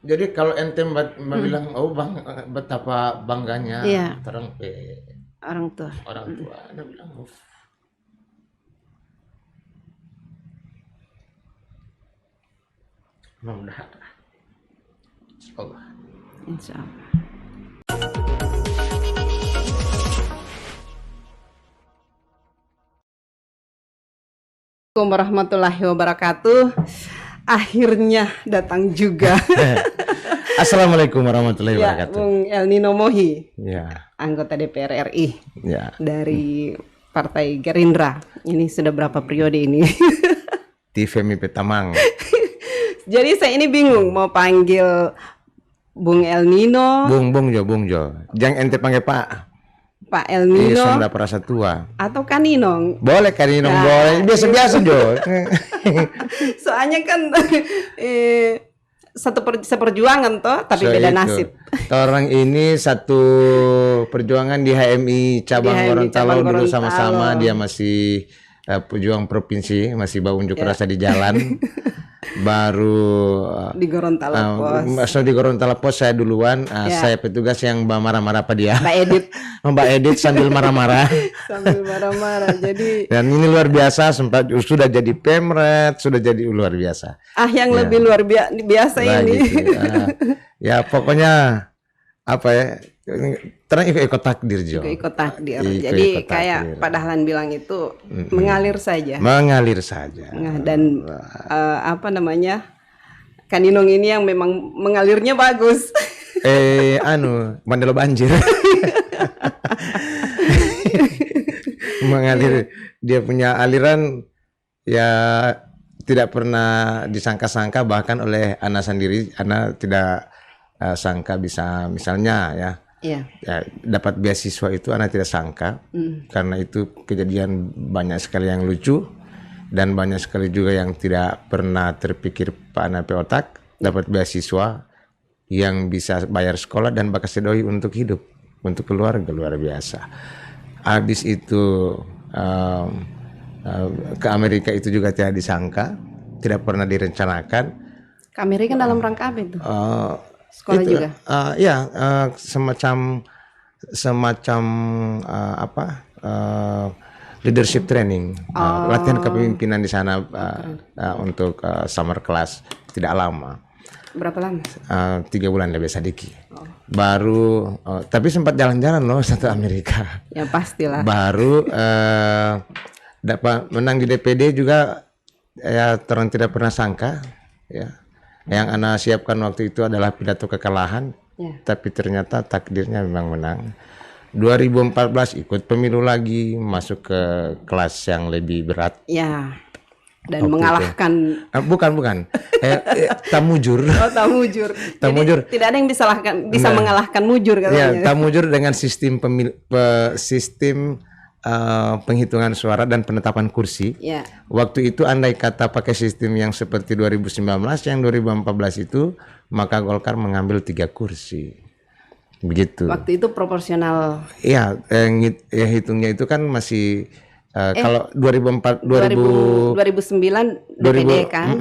Jadi kalau ente bilang, oh bang, betapa bangganya Iya, terang orang tua. orang tua, anda bilang, oh, mudah-mudahan. Allah. Insya Allah. Assalamualaikum warahmatullahi wabarakatuh. Akhirnya datang juga. Assalamualaikum warahmatullahi Ya, wabarakatuh. Bung El Nino Mohi, Ya, anggota DPR RI ya. dari Partai Gerindra. Ini sudah berapa periode ini? Di Femi Petamang. Jadi saya ini bingung mau panggil Bung El Nino, Bung Jo. Jangan ente panggil Pak. Pak El Iya, Nino, sudah perasa tua. atau Kaninong. Boleh kan ini Ya. boleh. Biasa-biasa Jo. Soalnya kan seperjuangan toh, tapi beda itu. nasib. Orang ini satu perjuangan di HMI cabang Di HMI Gorontalo cabang dulu Gorontalo. sama-sama. Dia masih pejuang provinsi, masih bawa unjuk rasa di jalan. Baru Di Gorontalo Pos. di Gorontalo Pos saya duluan. Ya. Saya petugas yang marah-marah apa dia. Mbak Edit Mbak Edit sambil marah-marah. sambil marah-marah. Jadi Dan ini luar biasa, sempat sudah jadi Pemret, sudah jadi luar biasa. yang lebih luar biasa Lah ini. gitu. Ya pokoknya apa ya? Terang ikut takdir Jo. Ikut takdir. Ikut Jadi takdir. kayak Pak Dahlan bilang itu mengalir saja. Mengalir saja. Dan apa namanya? Kaninong ini yang memang mengalirnya bagus. Mandelo banjir. Mengalir, dia punya aliran ya tidak pernah disangka-sangka, bahkan oleh Ana sendiri. Ana tidak sangka bisa misalnya ya dapat beasiswa itu. Ana tidak sangka karena itu kejadian banyak sekali yang lucu dan banyak sekali juga yang tidak pernah terpikir Pak Ana pe otak dapat beasiswa yang bisa bayar sekolah dan bakas doi untuk hidup, untuk keluarga. Luar biasa. Habis itu ke Amerika itu juga tidak disangka, tidak pernah direncanakan. Ke Amerika dalam rangka apa itu? Sekolah Itu, juga? Semacam leadership training, latihan kepemimpinan di sana untuk summer class, tidak lama. Berapa lama? 3 bulan lebih sedikit. Baru tapi sempat jalan-jalan loh satu Amerika. Ya pastilah. Baru dapat menang di DPD juga, ya terang tidak pernah sangka ya. Yang Ana siapkan waktu itu adalah pidato kekalahan, tapi ternyata takdirnya memang menang. 2014 ikut pemilu lagi, masuk ke kelas yang lebih berat. Ya. Dan mengalahkan Bukan. Tamujur. Oh, Tamujur. Tamujur. Jadi, tidak ada yang bisa mengalahkan Mujur katanya. Ya, Tamujur dengan sistem penghitungan suara dan penetapan kursi. Ya. Waktu itu andai kata pakai sistem yang seperti 2019, yang 2014 itu, maka Golkar mengambil 3 kursi. Begitu. Waktu itu proporsional. Iya, hitungnya itu kan masih kalau 2009 DPD kan,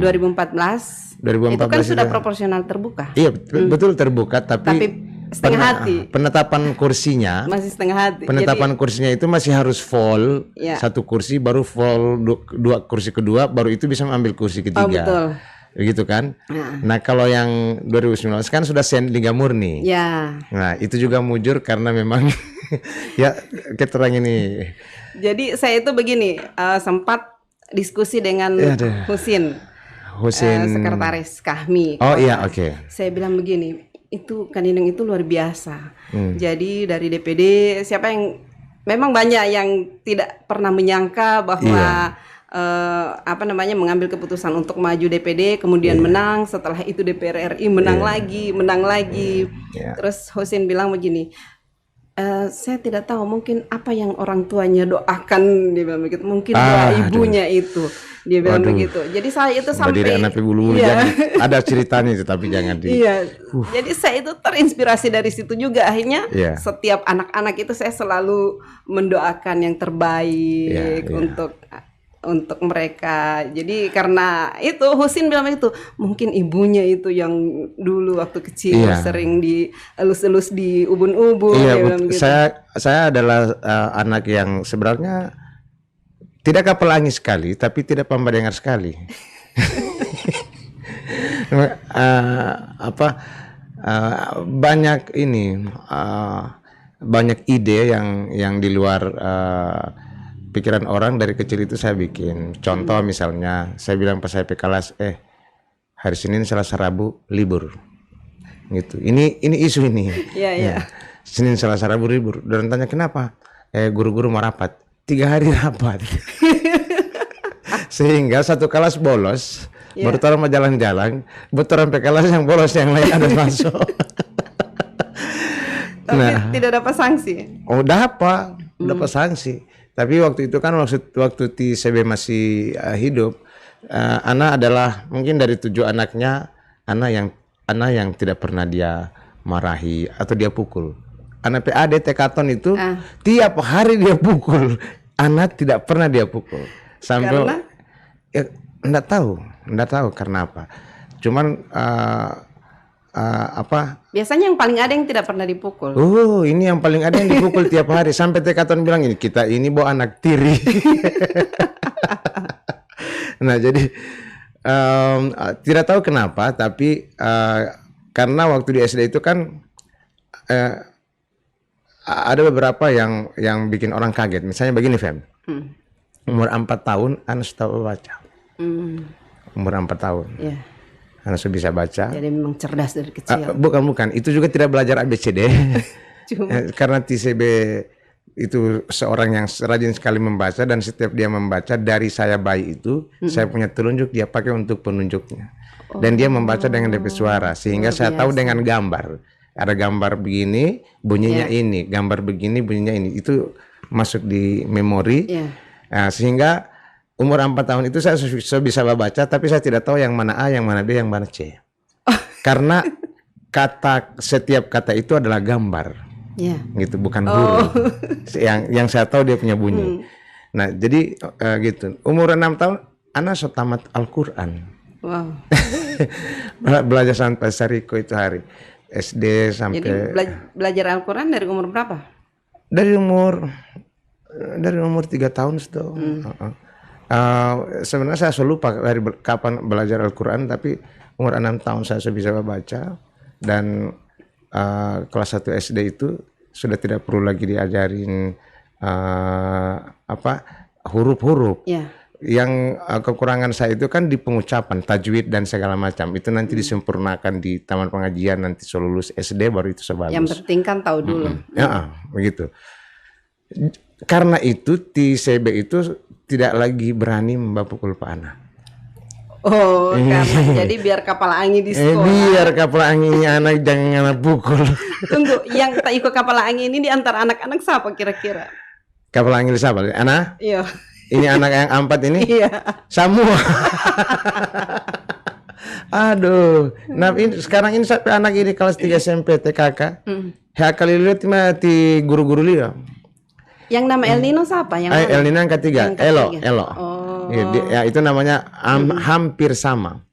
2014 itu kan sudah proporsional terbuka. Iya, betul terbuka, tapi setengah hati. Penetapan kursinya Masih setengah hati. Penetapan kursinya itu masih harus full, satu kursi baru full, dua kursi kedua baru itu bisa mengambil kursi ketiga. Betul. Begitu kan? Nah, kalau yang 2019 kan sudah liga murni. Ya. Nah, itu juga mujur karena memang ya keterang ini. Jadi saya itu begini, sempat diskusi dengan Husin, sekretaris Kahmi. Oh iya, oke. Saya bilang begini, itu Kaninong itu luar biasa. Jadi dari DPD siapa yang memang banyak yang tidak pernah menyangka bahwa mengambil keputusan untuk maju DPD, kemudian menang, setelah itu DPR RI menang lagi. Terus Husin bilang begini, saya tidak tahu mungkin apa yang orang tuanya doakan, dia bilang begitu, mungkin doa ibunya itu, dia bilang begitu. Jadi saya itu sampai ada ceritanya itu, tapi jangan di. Jadi saya itu terinspirasi dari situ juga. Akhirnya setiap anak-anak itu saya selalu mendoakan yang terbaik untuk untuk mereka. Jadi karena itu Husin bilang itu mungkin ibunya itu yang dulu waktu kecil sering dielus-elus di ubun-ubun. Iya, gitu. Saya adalah anak yang sebenarnya tidak kapelangi sekali, tapi tidak pembadengar sekali. Banyak banyak ide yang di luar pikiran orang dari kecil itu saya bikin. Contoh misalnya, saya bilang pas saya kelas, hari Senin, Selasa, Rabu libur, gitu. Ini isu ini. Iya. Senin, Selasa, Rabu libur. Dan tanya kenapa? Guru-guru mau rapat. 3 hari rapat. Sehingga satu kelas bolos, baru taruh jalan-jalan, betul sampai kelas yang bolos yang lain ada masuk. Tapi tidak dapat sanksi. Oh, dapat sanksi. Tapi waktu itu kan waktu TCB masih hidup, Ana adalah mungkin dari 7 anaknya, Ana yang tidak pernah dia marahi atau dia pukul. Anak PAD Tekaton itu tiap hari dia pukul. Ana tidak pernah dia pukul. Sampai enggak tahu karena apa. Cuman biasanya yang paling ada yang tidak pernah dipukul. Ini yang paling ada yang dipukul tiap hari. Sampai Tekaton bilang kita ini bawa anak tiri. Nah jadi tidak tahu kenapa, tapi karena waktu di SD itu kan ada beberapa yang bikin orang kaget. Misalnya begini, Fem. Umur 4 tahun Ana sudah baca. Umur 4 tahun. Yeah. Ana sudah bisa baca. Jadi memang cerdas dari kecil. Bukan. Itu juga tidak belajar ABCD. Karena TCB itu seorang yang rajin sekali membaca, dan setiap dia membaca dari saya bayi itu, saya punya telunjuk dia pakai untuk penunjuknya. Dan dia membaca dengan DP suara, sehingga saya tahu dengan gambar. Ada gambar begini, bunyinya ini, gambar begini, bunyinya ini. Itu masuk di memori. Sehingga umur 4 tahun itu saya bisa membaca, tapi saya tidak tahu yang mana A, yang mana B, yang mana C. Karena setiap kata itu adalah gambar, gitu, bukan huruf. Yang saya tahu dia punya bunyi. Nah, jadi gitu. Umur 6 tahun, Ana so tamat Al-Quran. Wow. Belajar sampai Sariko itu hari SD sampai. Jadi belajar Al-Quran dari umur berapa? Dari umur 3 tahun sudah. Sebenarnya saya selalu lupa dari kapan belajar Al-Quran, tapi umur 6 tahun saya sudah bisa membaca, dan kelas 1 SD itu sudah tidak perlu lagi diajarin huruf-huruf. Yang kekurangan saya itu kan di pengucapan, tajwid dan segala macam. Itu nanti disempurnakan di taman pengajian, nanti lulus SD baru itu sebagus. Yang penting kan tahu dulu. Begitu. Karena itu TCB itu tidak lagi berani membapukul Pak Ana. Karena jadi biar kapal angin di sekolah. Biar kapal angin anak jangan pukul. Tunggu, yang tak ikut kapal angin ini di antara anak-anak siapa kira-kira? Kapal angin siapa? Ana? Iya. Ini anak yang 4 ini? Iya. Semua. Aduh. Nah, sekarang ini sampai anak ini kelas 3 SMP TKK. Kali lihat ti guru-guru dia. Yang nama El Nino siapa? El Nino yang ketiga. Elo. Ya, itu namanya hampir sama.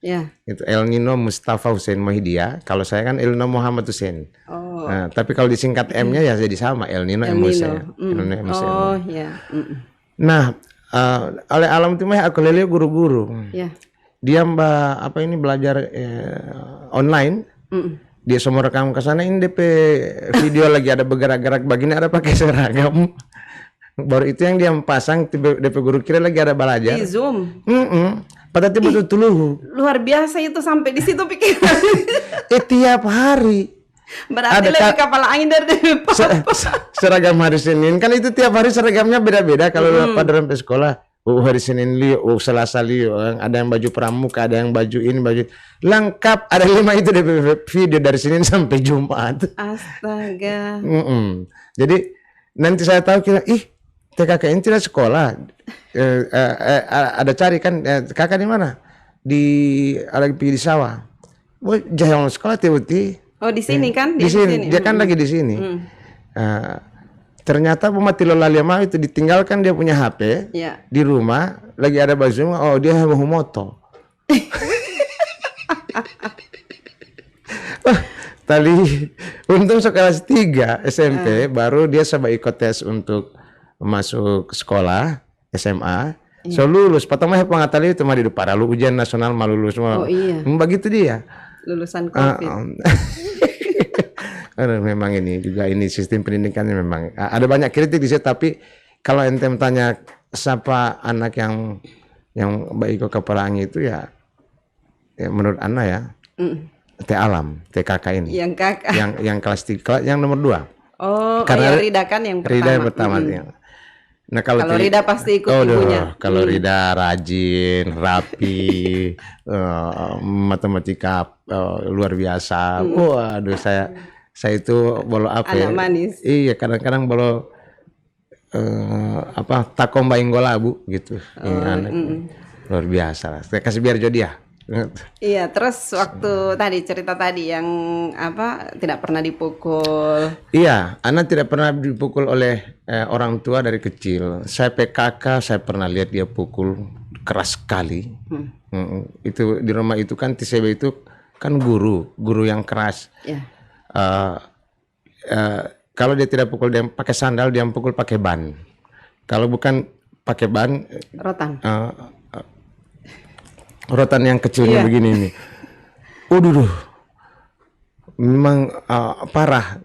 Itu El Nino Mustafa Hussein Mohidia. Kalau saya kan El Nino Muhammad Hussein. Nah, tapi kalau disingkat M-nya ya jadi sama, El Nino M. Hussein. Nah, oleh alam timah aku lihat guru-guru. Dia belajar online. Dia semua rekam ke sana, ini DP video lagi ada bergerak-gerak begini, ada pakai seragam. Baru itu yang dia pasang, DP guru kira lagi ada belajar. Di Zoom. Pada betul-betul luar biasa itu, sampai di situ pikiran. Tiap hari. Berarti lebih kapal angin dari seragam hari Senin. Kan itu tiap hari seragamnya beda-beda. Kalau pada sampai sekolah, hari Senin Selasa ada yang baju pramuka, ada yang baju ini, baju lengkap, ada 5 itu DP video dari Senin sampai Jumat. Astaga. Jadi nanti saya tahu kira TKK ini tidak sekolah. Ada cari kan, kakak di mana? Lagi pergi di sawah. Jangan sekolah tiba-tiba. Oh, di sini kan? Di sini. Dia kan lagi di sini. Ternyata mati lola mau itu ditinggalkan dia punya HP di rumah, lagi ada baju, oh dia mau moto. Tadi untung kelas 3 SMP baru dia coba ikut tes untuk masuk sekolah SMA. So lulus, pertama pengatali itu mah di depan lalu ujian nasional mah lulus semua. Oh iya. Begitu dia. Lulusan COVID. Memang ini juga ini sistem pendidikannya memang ada banyak kritik di situ, tapi kalau ente tanya siapa anak yang baik ke pelangi itu ya menurut Ana ya. Teh Alam, teh kakak ini. Yang kakak. Yang kelas 3, yang nomor 2. Oh, karena Rida kan yang pertama. Rida yang pertama. Nah kalau Rida pasti ikut ibunya. Kalau Rida rajin, rapi, matematika luar biasa. Waduh saya itu bolo apa anak manis. Iya, kadang-kadang bolo takom bainggola Bu gitu. Luar biasa lah. Saya kasih biar Jodi ya. Iya, terus waktu tadi cerita tadi yang tidak pernah dipukul. Iya, Ana tidak pernah dipukul oleh orang tua dari kecil. Saya PKK, saya pernah lihat dia pukul keras sekali. Itu di rumah itu kan TCB itu kan guru yang keras. Iya. Kalau dia tidak pukul dia pakai sandal, dia pukul pakai ban. Kalau bukan pakai ban, rotan yang kecilnya begini ini. Memang parah.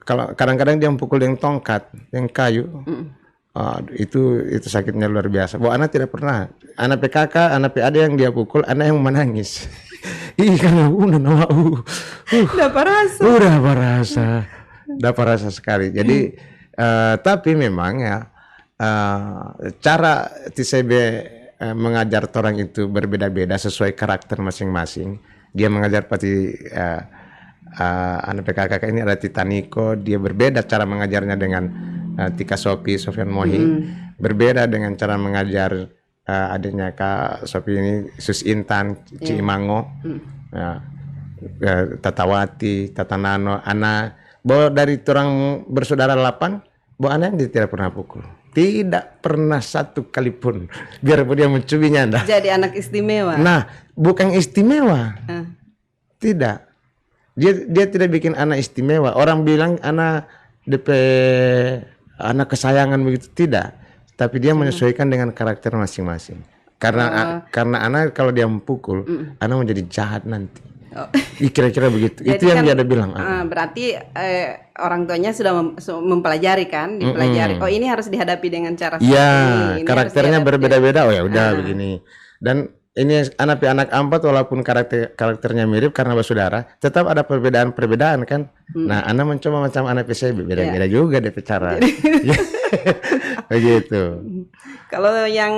Kalau kadang-kadang dia pukul yang tongkat, yang kayu. Itu sakitnya luar biasa. Bahwa anak tidak pernah. Anak PKK, anak PAD yang dia pukul, anak yang menangis. Karena dapat rasa sekali. Jadi tapi memang ya cara TCB mengajar orang itu berbeda-beda sesuai karakter masing-masing. Dia mengajar pasti anak PKK ini ada Titaniko, dia berbeda cara mengajarnya dengan Tika Sofi, Sofian Mohi, berbeda dengan cara mengajar adiknya Kak Sofi ini Sus Intan, Cimango, Tatawati, Tatanano, Ana. Bahwa dari orang bersaudara 8, bahwa anak dia tidak pernah pukul. Tidak pernah satu kali pun. Biarpun dia mencubinya dah. Jadi anak istimewa. Nah, bukan istimewa. Tidak. Dia tidak bikin anak istimewa. Orang bilang anak DP anak kesayangan begitu, tidak. Tapi dia menyesuaikan dengan karakter masing-masing. Karena anak kalau dia mempukul, anak menjadi jahat nanti. Kira-kira begitu. Jadi itu yang dia ada bilang. Berarti orang tuanya sudah mempelajari kan, dipelajari. Oh, ini harus dihadapi dengan cara seperti ini. Ini karakternya berbeda-beda. Oh ya udah begini. Dan ini anak 4 walaupun karakternya mirip karena bersaudara, tetap ada perbedaan kan. Nah, anak mencoba macam anak PCB beda-beda juga deh cara. Begitu. Kalau yang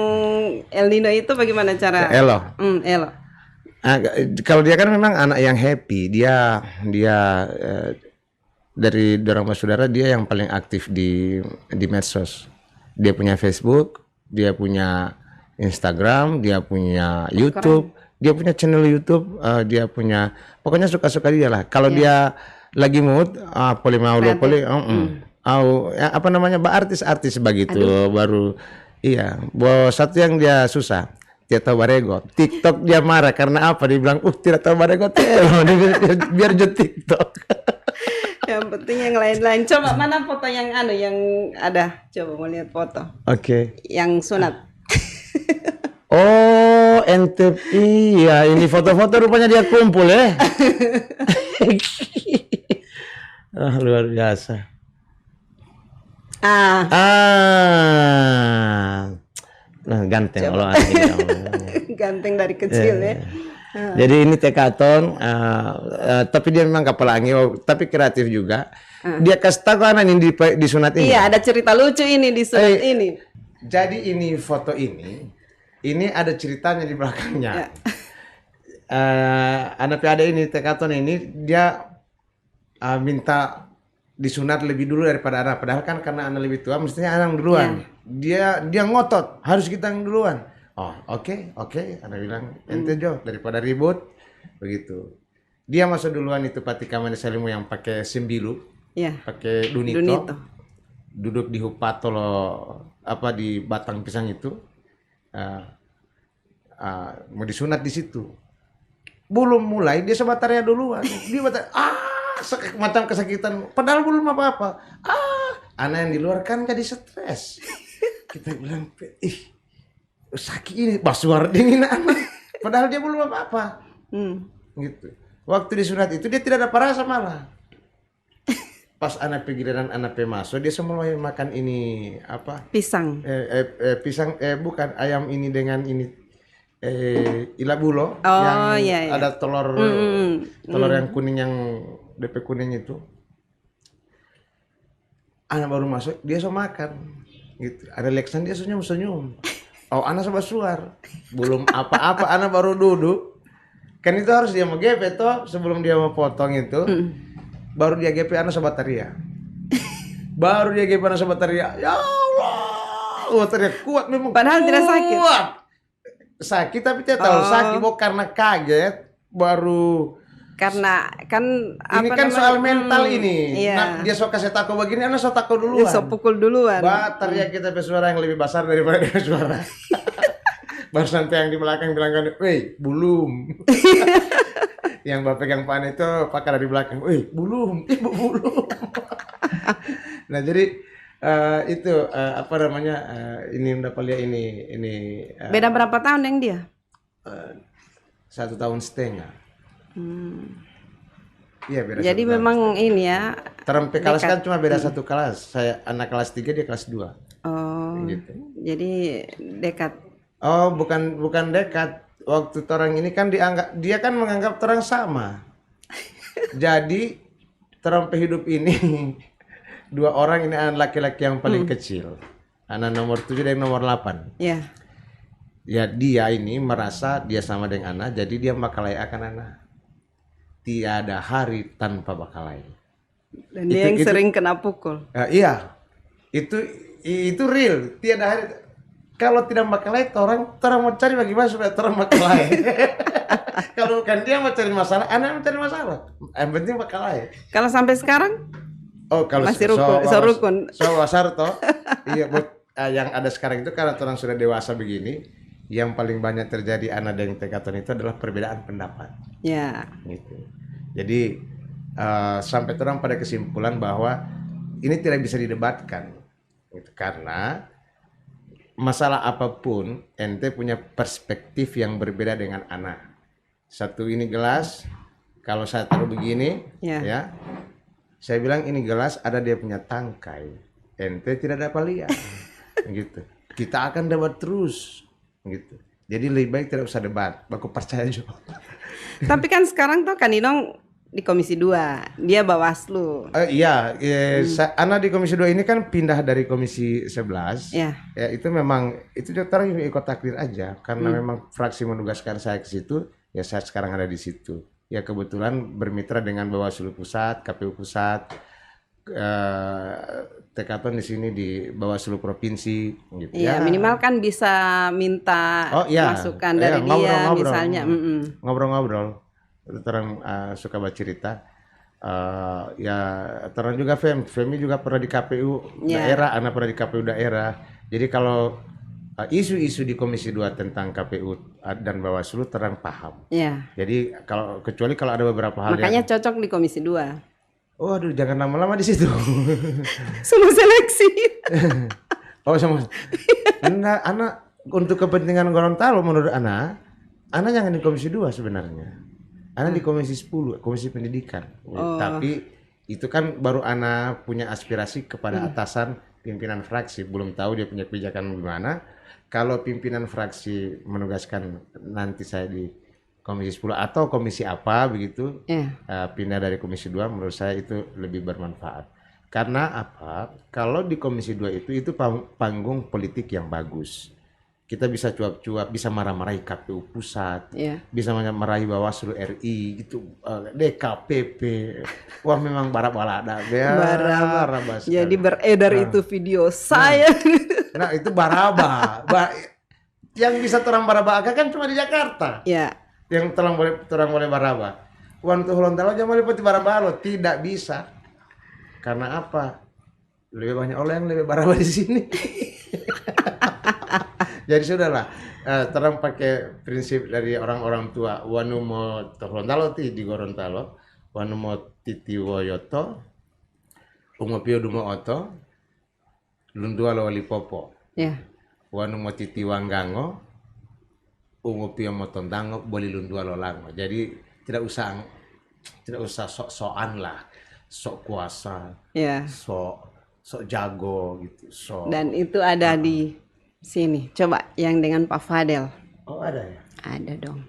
El Nino itu bagaimana cara? Elo. Elo. Kalau dia kan memang anak yang happy, dia dari dorong saudara dia yang paling aktif di medsos. Dia punya Facebook, dia punya Instagram, dia punya YouTube, dia punya channel YouTube, dia punya pokoknya suka-suka dia lah. Kalau dia lagi mood, artis-artis begitu baru. Iya, satu yang dia susah. Dia tahu barego. TikTok dia marah karena apa? Dia bilang, tidak tahu barego. Biar je TikTok. Yang penting yang lain-lain. Coba mana foto yang yang ada? Coba mau lihat foto. Oke. Yang sunat. Oh, ente. Iya, ini foto-foto rupanya dia kumpul ya. Luar biasa. Nah, ganteng Allah ganteng dari kecil ya. Jadi ini Tekaton, tapi dia memang kapelangi, tapi kreatif juga. Dia kasih tahu anak ini di sunat ini. Iya, ada cerita lucu ini di sunat ini. Jadi ini foto ini ada ceritanya di belakangnya. Anak PAD ini Tekaton ini dia minta disunat lebih dulu daripada anak, padahal kan karena anak lebih tua mestinya anak duluan. Dia ngotot harus kita yang duluan. Oke, anak bilang ente Jo daripada ribut begitu. Dia masuk duluan itu Patika Manisalimu yang pakai sembilu, pakai dunito. duduk di Hupatolo apa di Batang Pisang itu, mau disunat di situ. Belum mulai dia sebatarnya duluan. Dia macam kesakitan. Padahal belum apa-apa. Anak yang di luar kan jadi stres. Kita bilang, sakit ini, basuar dingin anak. Padahal dia belum apa-apa. Gitu. Waktu disunat itu dia tidak ada rasa malah. Pas anak pergiliran anak masuk dia semua makan ini apa? Pisang. Pisang bukan ayam ini dengan ini ilabulo yang iya. Ada telur yang kuning yang DP kuning itu. Anak baru masuk dia so makan gitu. Ada Lexan dia senyum-senyum. Oh anak sebasuar. Belum apa-apa anak baru duduk. Kan itu harus dia mau GP toh sebelum dia mau potong itu. Baru dia GP anak sebataria. Baru dia GP anak sebataria. Ya Allah. Teriak kuat memang. Padahal tidak sakit. Sakit tapi tidak tahu sakit karena kaget baru. Karena kan ini kan soal mental ini. Iya. Nah, dia sok kasih tako begini, anak sok tako duluan. Dia sok pukul duluan. Teriak kita bersuara yang lebih besar daripada dia suara. Baru sampai yang di belakang bilang, "Weh, belum." Yang bapak pegang pan itu pakar di belakang, "Weh, belum, ibu belum." Nah jadi itu apa namanya ini udah lihat ini. Beda berapa tahun yang dia? 1,5 tahun. Iya beda. Jadi memang ini ya. Terampe kelas kan cuma beda 1 kelas. Saya anak kelas 3 dia kelas 2. Oh. Gitu. Jadi dekat. Oh bukan dekat. Waktu orang ini kan dia kan menganggap orang sama. Jadi terampe hidup ini 2 orang ini anak laki-laki yang paling kecil. Anak nomor 7 dan nomor 8. Iya. Ya dia ini merasa dia sama dengan anak, jadi dia bakalai akan anak. Tiada hari tanpa bakalai. Dan dia yang sering kena pukul. Iya. Itu real. Tiada hari. Kalau tidak bakalai, orang mau cari bagaimana supaya orang bakalai. Kalau bukan dia mau cari masalah, anak mau cari masalah. Yang penting bakalai. Kalau sampai sekarang? Oh, kalau masih rukun. Wasar toh. Iya, yang ada sekarang itu karena orang sudah dewasa begini, yang paling banyak terjadi anak dan tekaton itu adalah perbedaan pendapat. Ya. Gitu. Jadi sampai orang pada kesimpulan bahwa ini tidak bisa didebatkan, gitu. Karena masalah apapun, ente punya perspektif yang berbeda dengan anak. Satu ini gelas, kalau saya taruh begini, ya. Saya bilang ini gelas ada dia punya tangkai, ente tidak dapat lihat, gitu. Kita akan debat terus, gitu. Jadi lebih baik tidak usah debat, aku percaya juga. Tapi kan sekarang tuh Kaninong di Komisi 2, dia Bawaslu. Iya, anak di Komisi 2 ini kan pindah dari Komisi 11. Ya itu memang itu orang ikut takdir aja, karena memang fraksi menugaskan saya ke situ, ya saya sekarang ada di situ. Ya kebetulan bermitra dengan Bawaslu Pusat, KPU Pusat, Tekaton di sini di Bawaslu Provinsi gitu. Iya, minimal kan bisa minta masukan dari dia misalnya. Ngobrol-ngobrol. Terang suka baca cerita. Ya terang juga Femi juga pernah di KPU daerah, anak pernah di KPU daerah. Jadi kalau isu-isu di Komisi 2 tentang KPU dan Bawaslu terang paham. Iya. Jadi kecuali kalau ada beberapa hal makanya cocok di Komisi 2. Oh aduh jangan lama-lama di situ. Semua seleksi. Sama. Anak untuk kepentingan Gorontalo menurut anak jangan di Komisi 2 sebenarnya. Anak di Komisi 10, Komisi Pendidikan. Tapi itu kan baru anak punya aspirasi kepada atasan pimpinan fraksi. Belum tahu dia punya kebijakan gimana. Kalau pimpinan fraksi menugaskan nanti saya di Komisi 10 atau komisi apa begitu, pindah dari Komisi 2 menurut saya itu lebih bermanfaat. Karena apa? Kalau di Komisi 2 itu panggung politik yang bagus. Kita bisa cuap-cuap, bisa marah-marahi KPU Pusat, bisa marahi Bawaslu RI, gitu, DKPP. Wah memang baraba-baraba. Jadi beredar itu video saya. Nah itu baraba. Yang bisa terang baraba kan cuma di Jakarta. Yang terang boleh baraba. Wan tuh Gorontalo jangan boleh putih baraba lo, tidak bisa. Karena apa? lebih banyak Allah yang lebih baraba di sini. Jadi sudahlah, terang pakai prinsip dari orang-orang tua, wanu mo Gorontalo ti di Gorontalo, wanu mo titi woyoto, umopio dumo oto, lundua lo walipopo. Ya. Wanu mo titi wanggango, umopio mo tondango, boli lundua lo lango. Jadi tidak usah sok-sokan lah, sok kuasa, Ya. sok jago gitu. Dan itu ada di sini. Coba yang dengan Pak Fadel. Oh, ada ya? Ada dong.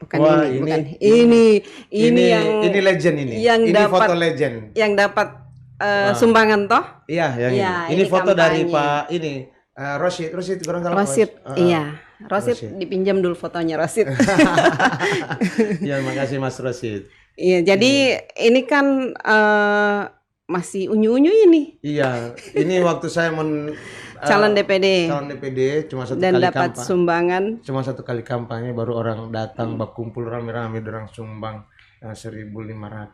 Bukan Wah, ini yang ini legend ini. Yang ini dapat, foto legend. Yang dapat sumbangan toh? Iya, yang ya, ini foto kampanye. dari Pak ini Rosid Gorontalo. Rosid, iya. Rosid dipinjam dulu fotonya Rosid. Ya, makasih Mas Rosid. Iya, jadi ini kan masih unyu-unyu ini. Iya, ini waktu saya calon DPD. Calon DPD cuma satu dan kali dapat kampanye. Sumbangan. Cuma satu kali kampanye baru orang datang berkumpul rame-rame orang sumbang 1.500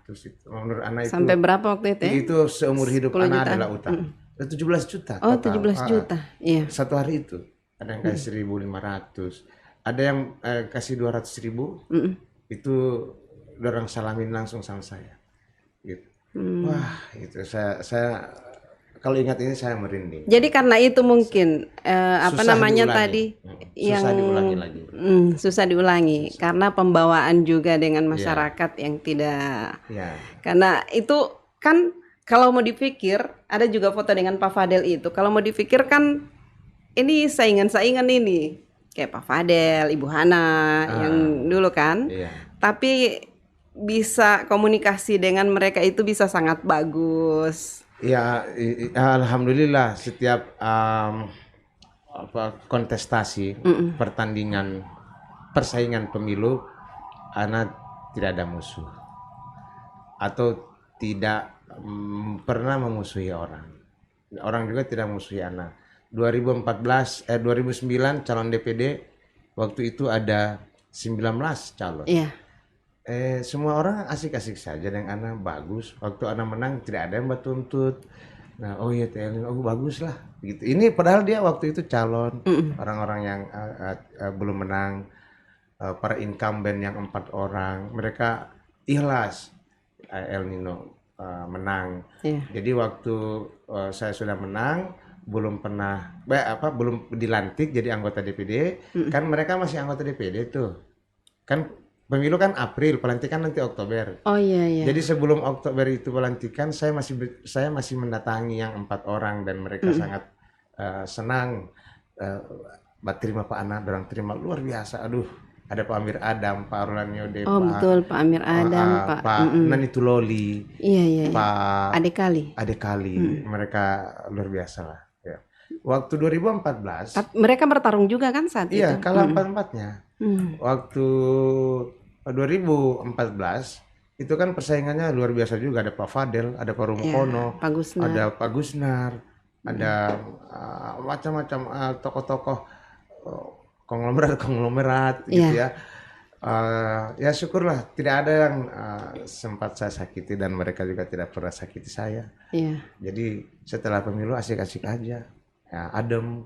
itu. Menurut anak itu. Sampai berapa waktu itu ya? Itu seumur hidup anak adalah utang. 17 juta. Oh, 17 juta. Iya. Satu hari itu. Ada yang kasih 1.500. Ada yang kasih 200.000. Itu orang salamin langsung sama saya. Gitu. Wah, itu saya kalau ingat ini saya merinding. Jadi karena itu mungkin apa namanya tadi yang susah diulangi lagi. Susah diulangi karena pembawaan juga dengan masyarakat yang tidak. Karena itu kan kalau mau dipikir ada juga foto dengan Pak Fadel itu. Kalau mau dipikir kan ini saingan-saingan ini kayak Pak Fadel, Ibu Hana yang dulu kan. Tapi bisa komunikasi dengan mereka itu bisa sangat bagus. Ya, alhamdulillah setiap kontestasi, pertandingan, persaingan pemilu, anak tidak ada musuh atau tidak pernah memusuhi orang. Orang juga tidak memusuhi anak. 2009 calon DPD waktu itu ada 19 calon. Iya. Semua orang asik-asik saja dengan anak bagus. Waktu anak menang tidak ada yang bertuntut. Nah, oh iya Telin, oh bagus lah. Gitu. Ini padahal dia waktu itu calon. Orang-orang yang belum menang, para incumbent yang 4 orang, mereka ikhlas El Nino menang. Jadi waktu saya sudah menang, belum pernah, belum dilantik jadi anggota DPD, kan mereka masih anggota DPD tuh. Kan pemilu kan April, pelantikan nanti Oktober. Oh iya. Jadi sebelum Oktober itu pelantikan, saya masih mendatangi yang 4 orang dan mereka sangat senang. Terima Pak Ana, orang terima luar biasa. Aduh, ada Pak Amir Adam, Pak Rolanio De, betul Pak Amir Adam, Pak Nani Tuloli, iya. Pak Ade Kali. Mereka luar biasa lah. Ya. Waktu 2014. Mereka bertarung juga kan saat itu? Iya, kalah 4-4-nya. Waktu 2014 itu kan persaingannya luar biasa juga, ada Pak Fadel, ada Pak Rumkono, ada Pak Gusnar, ada macam-macam tokoh-tokoh konglomerat gitu ya. Ya syukurlah tidak ada yang sempat saya sakiti dan mereka juga tidak pernah sakiti saya. Jadi setelah pemilu asik-asik aja, ya, adem,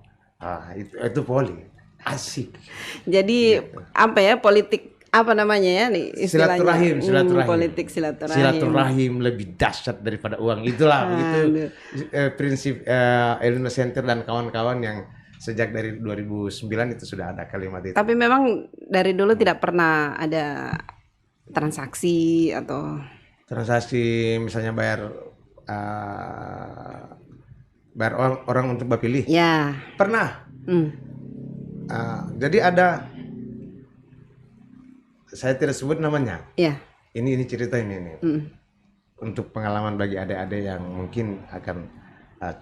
itu poli asik. Jadi gitu. Apa ya, politik apa namanya ya nih istilahnya? Silaturahim. Politik silaturahim. Silaturahim lebih dahsyat daripada uang. Itulah begitu prinsip El Nino Center dan kawan-kawan yang sejak dari 2009 itu sudah ada kalimat itu. Tapi memang dari dulu tidak pernah ada transaksi atau misalnya bayar orang untuk berpilih. Ya. Pernah. Jadi ada, saya tidak sebut namanya. Iya. Ini cerita ini. Untuk pengalaman bagi adik-adik yang mungkin akan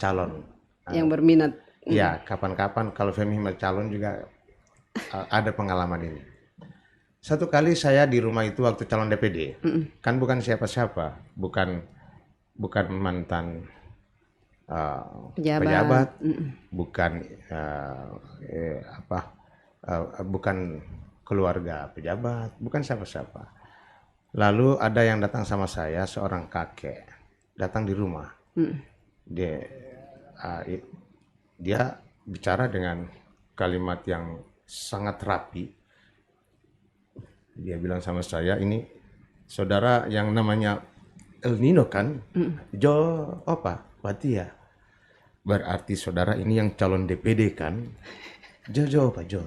calon. Yang berminat. Ya, kapan-kapan kalau Femi mau calon juga ada pengalaman ini. Satu kali saya di rumah itu waktu calon DPD, kan bukan siapa-siapa, bukan mantan pejabat, bukan bukan keluarga pejabat, bukan siapa-siapa. Lalu ada yang datang sama saya, seorang kakek datang di rumah. Dia dia bicara dengan kalimat yang sangat rapi. Dia bilang sama saya, ini saudara yang namanya El Nino kan? Jo apa? Berarti ya. Berarti saudara ini yang calon DPD kan? Jo apa? Jo.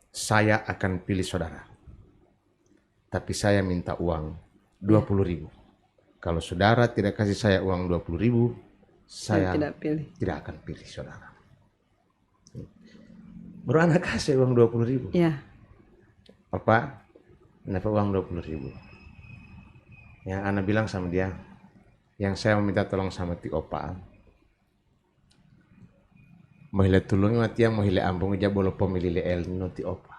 Saya akan pilih saudara. Tapi saya minta uang 20.000. Kalau saudara tidak kasih saya uang 20.000, saya tidak akan pilih saudara. Baru anak kasih uang 20.000. Ya. Papa, dapat uang 20.000. Ya, anak bilang sama dia, yang saya meminta tolong sama ti opa. Mohile tulung mati yang mohile ambung aja bolo pemilih El Nino ti opa.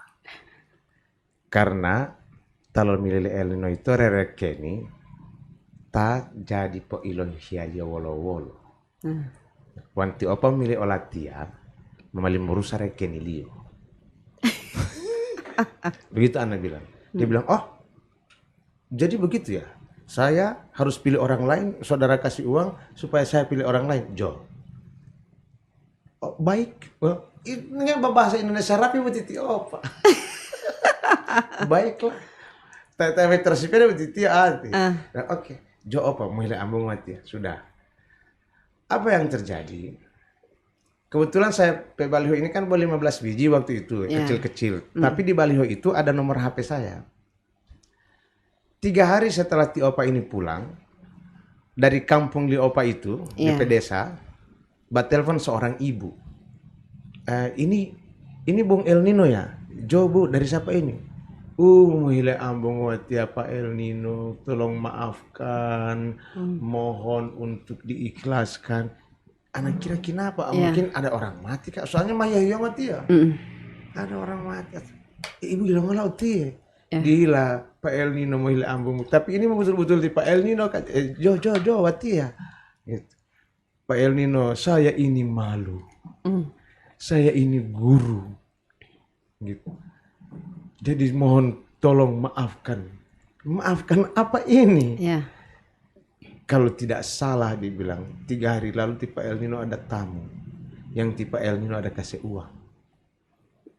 Karena kalau milih El Nino itu rerekeni tak jadi po ilon hialia wolo-wolo. Wanti opa milih olatia memali merusak rekeni liu. Begitu anak bilang. Dia bilang, oh jadi begitu ya. Saya harus pilih orang lain, saudara kasih uang supaya saya pilih orang lain. Jo. Oh, baik. Oh, ini bahasa Indonesia rapi betiti opa. Baiklah. Tapi tersipir betiti ati. Oke. Jo opa mulai ambung mati ya. Sudah. Apa yang terjadi? Kebetulan saya baliho ini kan boleh 15 biji waktu itu, kecil-kecil. Tapi di baliho itu ada nomor HP saya. 3 hari setelah Ti Opa ini pulang dari kampung Li Opa itu, di desa, telepon seorang ibu. Ini Bung El Nino ya? Jo Bu, dari siapa ini? Muhile ambung wati apa El Nino, tolong maafkan, mohon untuk diikhlaskan. Anak kira kenapa? Mungkin ada orang mati kak. Soalnya Maya mati ya. Ada orang mati. Ibu bilang malah uti. Gila Pak El Nino mau hilang ambung. Tapi ini betul-betul di Pak El Nino kan. Jo wati ya. Gitu. Pak El Nino, saya ini malu. Saya ini guru. Gitu. Jadi mohon tolong maafkan. Maafkan apa ini? Kalau tidak salah dibilang 3 hari lalu tipe El Nino ada tamu. Yang tipe El Nino ada kasih uang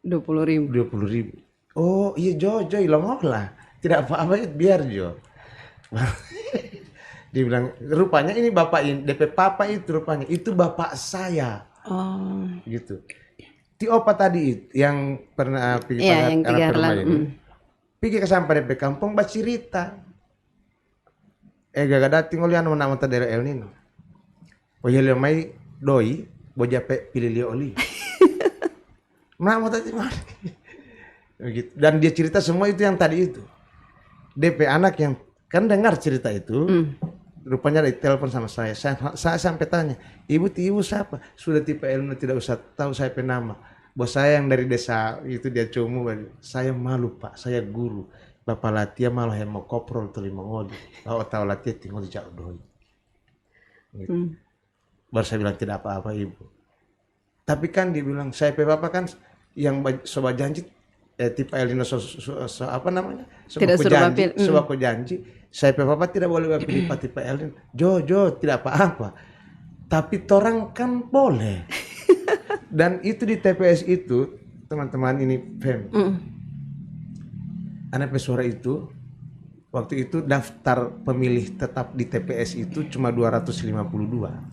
20.000. Oh iya Jo hilang lah. Tidak apa-apa biar Jo. Dia bilang rupanya ini bapak ini DP papa itu rupanya itu bapak saya. Gitu. Ti Opa tadi yang pernah pergi yang 3 hari lalu. Pergi ke sampai DP kampung bercerita. Gak dating oleh anu nama daerah El Nino. Pokoknya mai doi bojape pilih li oli. Nama tadi mah. Begitu. Dan dia cerita semua itu yang tadi itu. DP anak yang kan dengar cerita itu. Rupanya ada telepon sama saya. Saya sampai tanya, ibu siapa? Sudah tipe El Nino tidak usah tahu saya penama. Bos saya yang dari desa itu dia cumu. Saya malu Pak, saya guru. Bapak latihan malah yang mau koprol terima ngodi. Bapak tahu latihan tinggal di jauh doi. Gitu. Baru saya bilang tidak apa-apa ibu. Tapi kan dibilang saya bapak kan yang sobat janji tipe El Nino apa namanya? Sobat janji. Saya bapak tidak boleh pilih tipe El Nino. Jo tidak apa-apa. Tapi torang kan boleh. Dan itu di TPS itu teman-teman ini Fem. Anak pesuara itu waktu itu daftar pemilih tetap di TPS itu cuma 252.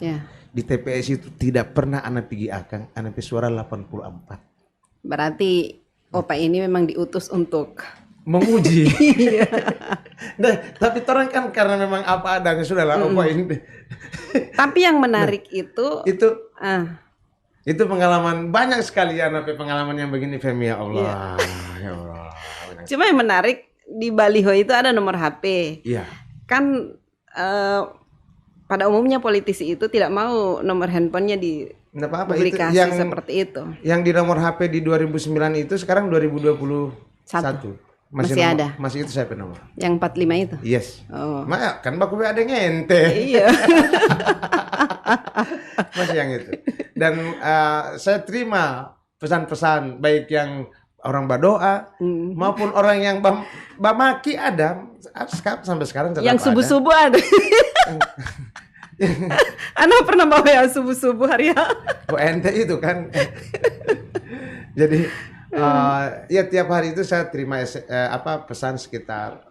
Di TPS itu tidak pernah anak pergi akang, anak pesuara 84. Berarti Opa ini memang diutus untuk menguji. Nah, tapi orang kan karena memang apa adanya sudah lah Opa ini. Tapi yang menarik itu pengalaman banyak sekali anak pengalaman yang begini Femi ya Allah. Ya Allah. Cuma yang menarik di baliho itu ada nomor HP. Kan pada umumnya politisi itu tidak mau nomor handphonenya dipublikasi seperti itu. Yang di nomor HP di 2009 itu sekarang 2021. Masih ada. Masih itu saya nomor. Yang 45 itu? Yes. Maka kan baku ada ngente. Iya. Masih yang itu. Dan saya terima pesan-pesan baik yang orang berdoa maupun orang yang bamaki ada sampai sekarang tetap yang subuh-subuh ada. Ana pernah bawa yang subuh-subuh hari ya. Oh, ente itu kan. Jadi ya tiap hari itu saya terima pesan sekitar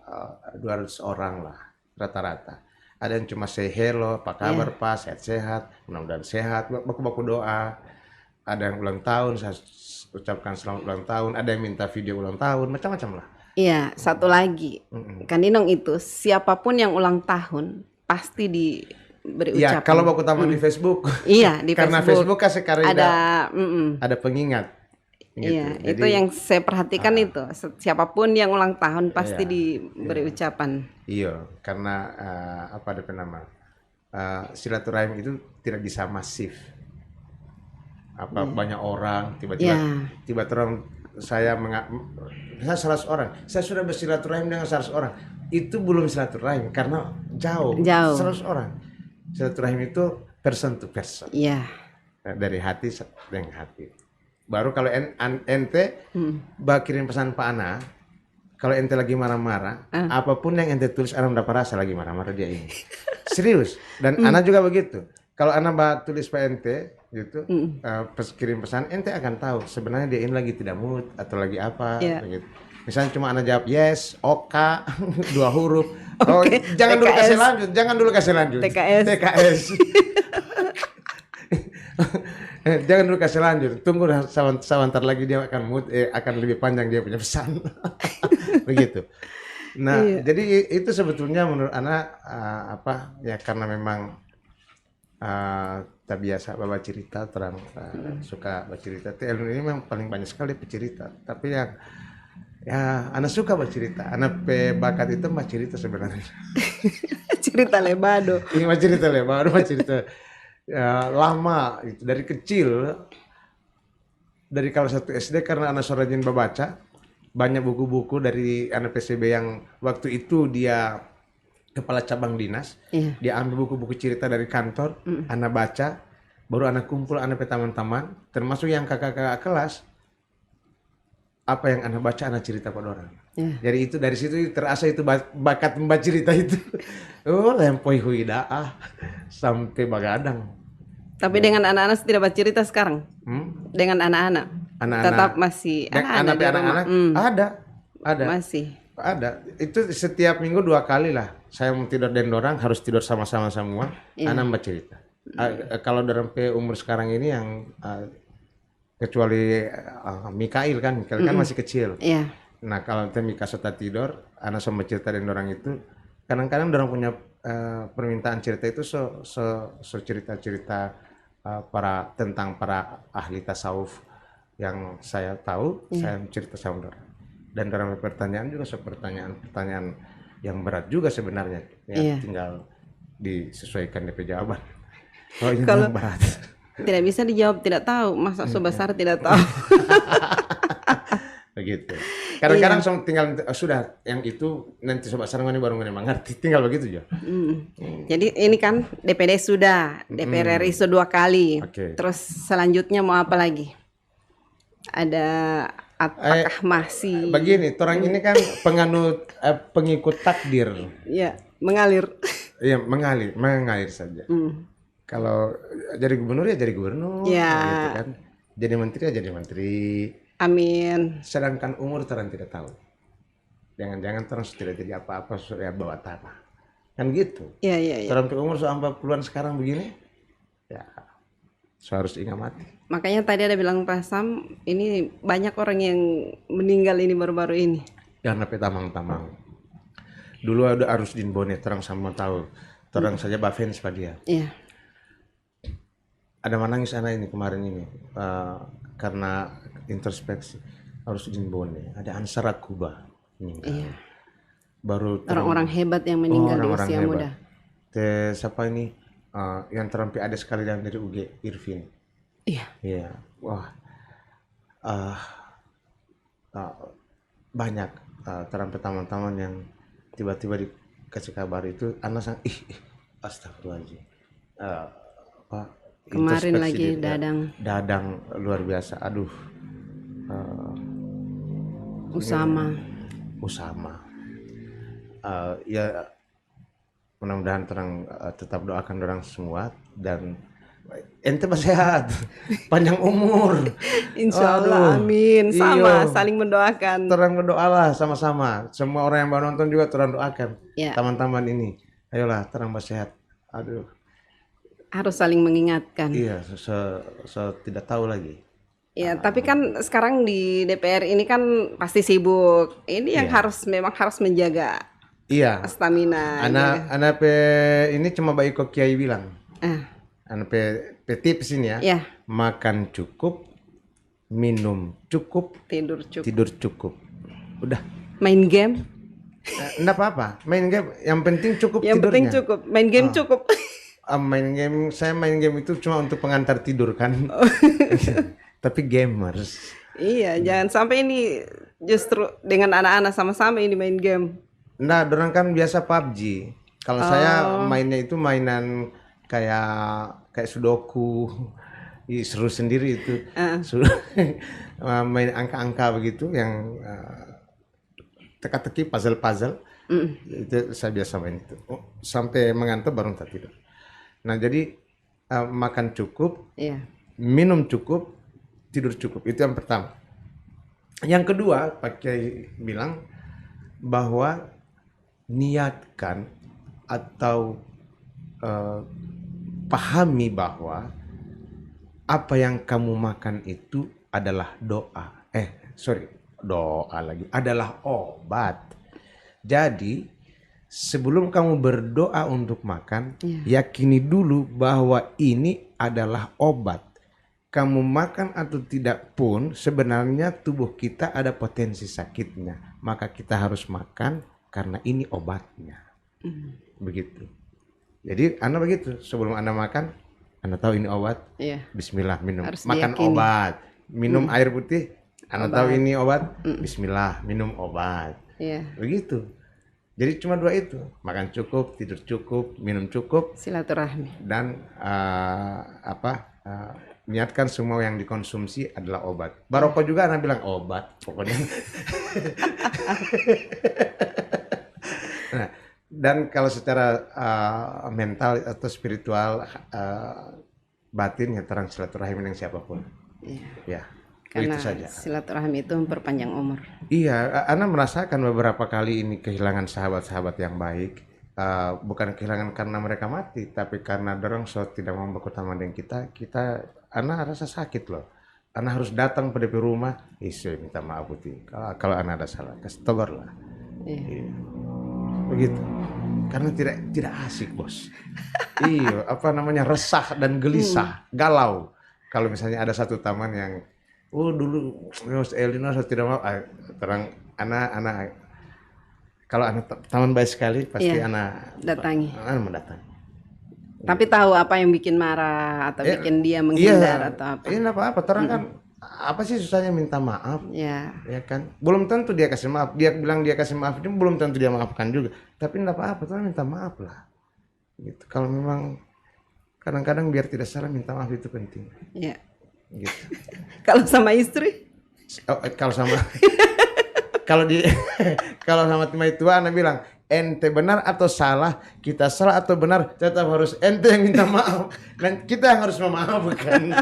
200 orang lah rata-rata. Ada yang cuma say hello, apa kabar Pak, sehat-sehat, mudah-mudahan sehat, baku-baku doa. Ada yang ulang tahun, saya ucapkan selamat ulang tahun. Ada yang minta video ulang tahun, macam-macam lah. Iya, satu lagi, kan Ninong itu siapapun yang ulang tahun pasti diberi ucapan. Ya, kalau baku taman di Facebook. Iya, di karena Facebook kan sekarang ada pengingat. Gitu. Iya, jadi, itu yang saya perhatikan itu. Siapapun yang ulang tahun pasti diberi ucapan. Iya, karena apa ada nama silaturahim itu tidak bisa masif. Apa banyak orang tiba-tiba orang saya 100 orang, saya sudah bersilaturahim dengan 100 orang. Itu belum silaturahim karena jauh. 100 orang. Silaturahim itu person to person. Iya. Dari hati dengan hati. Baru kalau ente kirim pesan Pak Ana, kalau ente lagi marah-marah, apapun yang ente tulis Ana mendapat rasa lagi marah-marah dia ini. Serius. Dan Ana juga begitu. Kalau Ana tulis Pak ente gitu, kirim pesan, ente akan tahu sebenarnya dia ini lagi tidak mood atau lagi apa gitu. Misalnya cuma Ana jawab yes, oka, 2 huruf. Oh, jangan dulu kasih lanjut. TKS. Jangan dulu kasih lanjut. Tunggu sebentar lagi dia akan mood, akan lebih panjang dia punya pesan. Begitu. Nah, jadi itu sebetulnya menurut Ana ya karena memang tak biasa bawa cerita, terang suka bercerita. Ilmu ini memang paling banyak sekali bercerita. Tapi ya Ana suka bercerita. Ana bakat itu bercerita sebenarnya. Cerita lebado. Ini cerita lebado, cerita lama itu dari kecil. Dari kelas 1 SD karena Ana rajin membaca banyak buku-buku dari anak PCB yang waktu itu dia kepala cabang dinas. Dia ambil buku-buku cerita dari kantor, Ana baca, baru Ana kumpul anak teman-teman, termasuk yang kakak-kakak kelas. Apa yang Ana baca, Ana cerita pada orang. Jadi itu dari situ terasa itu bakat membaca cerita itu. Oh, lempoi huidaah sampai bagadang. Tapi dengan anak-anak tidak baca cerita sekarang. Dengan anak-anak tetap masih anak-anak ada masih ada. Itu setiap minggu 2 kali lah. Saya mau tidur dan orang harus tidur sama-sama semua. Anak membaca cerita. Kalau dalam umur sekarang ini yang kecuali Mikail kan masih kecil. Nah kalau Mika sudah tidur, anak sama cerita dan orang itu kadang-kadang orang punya permintaan cerita itu cerita-cerita tentang para ahli tasawuf yang saya tahu, saya cerita sama orang. Dan dalam pertanyaan juga pertanyaan yang berat juga sebenarnya, tinggal disesuaikan DP jawaban. Kalau berat. Tidak bisa dijawab tidak tahu, masa sebesar tidak tahu. Begitu. Kadang-kadang tinggal sudah yang itu nanti sobat sarang baru mengerti, tinggal begitu aja. Jadi ini kan DPD sudah, DPR RI sudah 2 kali. Terus selanjutnya mau apa lagi? Ada apakah masih begini, orang ini kan pengikut takdir. Iya, mengalir. Iya, mengalir saja. Kalau jadi gubernur ya jadi gubernur, gitu kan. Jadi menteri ya jadi menteri. Amin. Sedangkan umur terang tidak tahu. Jangan-jangan terang tidak jadi apa-apa sudah bawa tanah. Kan gitu. Iya. Terang umur 40-an sekarang begini, ya harus ingat mati. Makanya tadi ada bilang Pak Sam, ini banyak orang yang meninggal ini baru-baru ini. Karena petamang-tamang. Dulu ada Arusdin Bone, terang sama tahu. Terang saja Bafens pada dia. Iya. Ada menangis anak ini kemarin ini karena introspeksi. Arusdin Bone, ada Ansar Kuba meninggal. Iya. Baru orang-orang hebat yang meninggal di usia muda. Siapa ini yang terampil ada sekali dari UG Irvin. Iya. Wah. Banyak terampil teman-teman yang tiba-tiba dikasih kabar itu anak sang astagfirullahaladzim. Kemarin lagi Dadang luar biasa. Aduh. Usama. Ya mudah-mudahan terang tetap doakan orang semua dan ente sehat, panjang umur. Insya Allah, amin. Sama, saling mendoakan. Terang berdoalah sama-sama. Semua orang yang mau nonton juga terang doakan. Teman-teman ini, ayolah terang sehat. Aduh. Harus saling mengingatkan. Iya, tidak tahu lagi. Ya, tapi kan sekarang di DPR ini kan pasti sibuk. Ini yang memang harus menjaga. Iya. Stamina. Anak ini cuma baik kok Kiai bilang. Anak tips ini ya. Makan cukup, minum cukup, tidur cukup. Udah. Main game? Enggak apa-apa. Main game yang penting cukup tidurnya. Yang penting cukup. Main game cukup. Saya main game itu cuma untuk pengantar tidur kan. Tapi gamers. Iya, jangan sampai ini justru dengan anak-anak sama-sama ini main game. Nah, dorang kan biasa PUBG. Kalau saya mainnya itu mainan kayak Sudoku. Seru sendiri itu. Main angka-angka begitu yang teka-teki, puzzle-puzzle. Itu saya biasa main itu. Sampai mengantuk baru tidur. Nah, jadi makan cukup, minum cukup, tidur cukup. Itu yang pertama. Yang kedua, Pak Kiai bilang bahwa niatkan atau pahami bahwa apa yang kamu makan itu adalah doa. Doa lagi. Adalah obat. Jadi, sebelum kamu berdoa untuk makan, yakini dulu bahwa ini adalah obat. Kamu makan atau tidak pun sebenarnya tubuh kita ada potensi sakitnya. Maka kita harus makan karena ini obatnya. Begitu. Jadi Anda begitu. Sebelum Anda makan, Anda tahu ini obat. Bismillah minum. Harus makan diyakini. Obat. Minum air putih. Anda tahu ini obat. Bismillah minum obat. Begitu. Jadi cuma dua itu. Makan cukup, tidur cukup, minum cukup. Silaturahmi. Dan niatkan semua yang dikonsumsi adalah obat. Barokah juga anak bilang obat pokoknya. Nah, dan kalau secara mental atau spiritual batin ya terang silaturahim dengan siapapun. Ya. Karena itu saja. Silaturahmi itu memperpanjang umur. Iya, Ana merasakan beberapa kali ini kehilangan sahabat-sahabat yang baik. Bukan kehilangan karena mereka mati, tapi karena dorong tidak mau berkutama dengan kita Ana rasa sakit loh. Ana harus datang pada rumah, minta maaf putih. Kalau Ana ada salah, kasih togor lah. Iya. Begitu. Karena tidak asik bos. Iya, resah dan gelisah, galau. Kalau misalnya ada satu taman yang, dulu Mas Elina saya tidak mau, terang anak kalau anak taman baik sekali pasti anak datangi. Anak mendatangi. Tapi tahu apa yang bikin marah atau bikin dia menghindar atau apa? Iya, apa terang kan apa sih susahnya minta maaf? Ya kan. Belum tentu dia kasih maaf. Dia bilang dia kasih maaf itu belum tentu dia maafkan juga. Tapi enggak apa-apa, terang minta maaf lah. Gitu. Kalau memang kadang-kadang biar tidak salah minta maaf itu penting. Iya. Gitu. Kalau sama istri? Kalau sama kalau sama teman tua Anda bilang ente benar atau salah, kita salah atau benar, tetap harus ente yang minta maaf dan kita yang harus memaafkan.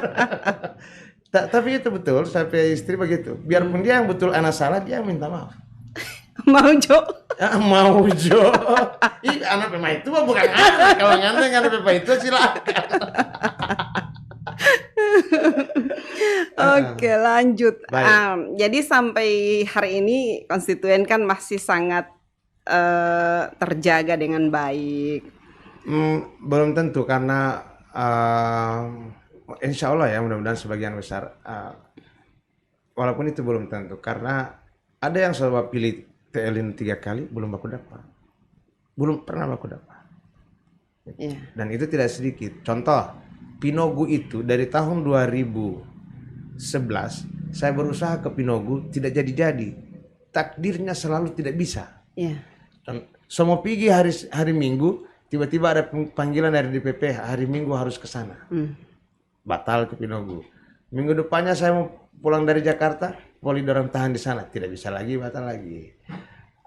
Tapi itu betul, sampai istri begitu. Biarpun dia yang betul anak salah, dia yang minta maaf. Mau Jo? Mau Jo. Ih, anak pemain itu bukan anak. Kalau anak pemain itu silakan. Oke, lanjut. Jadi sampai hari ini konstituen kan masih sangat terjaga dengan baik. Belum tentu karena insya Allah ya mudah-mudahan sebagian besar. Walaupun itu belum tentu karena ada yang coba pilih TLN 3 kali belum baku dapat, belum pernah baku dapat. Dan itu tidak sedikit. Contoh Pinogu itu dari tahun 2011 saya berusaha ke Pinogu tidak jadi-jadi. Takdirnya selalu tidak bisa. Dan semua pergi hari Minggu tiba-tiba ada panggilan dari DPP hari Minggu harus ke sana. Batal ke Pinogu. Minggu depannya saya mau pulang dari Jakarta poli dorang tahan di sana, tidak bisa lagi, batal lagi.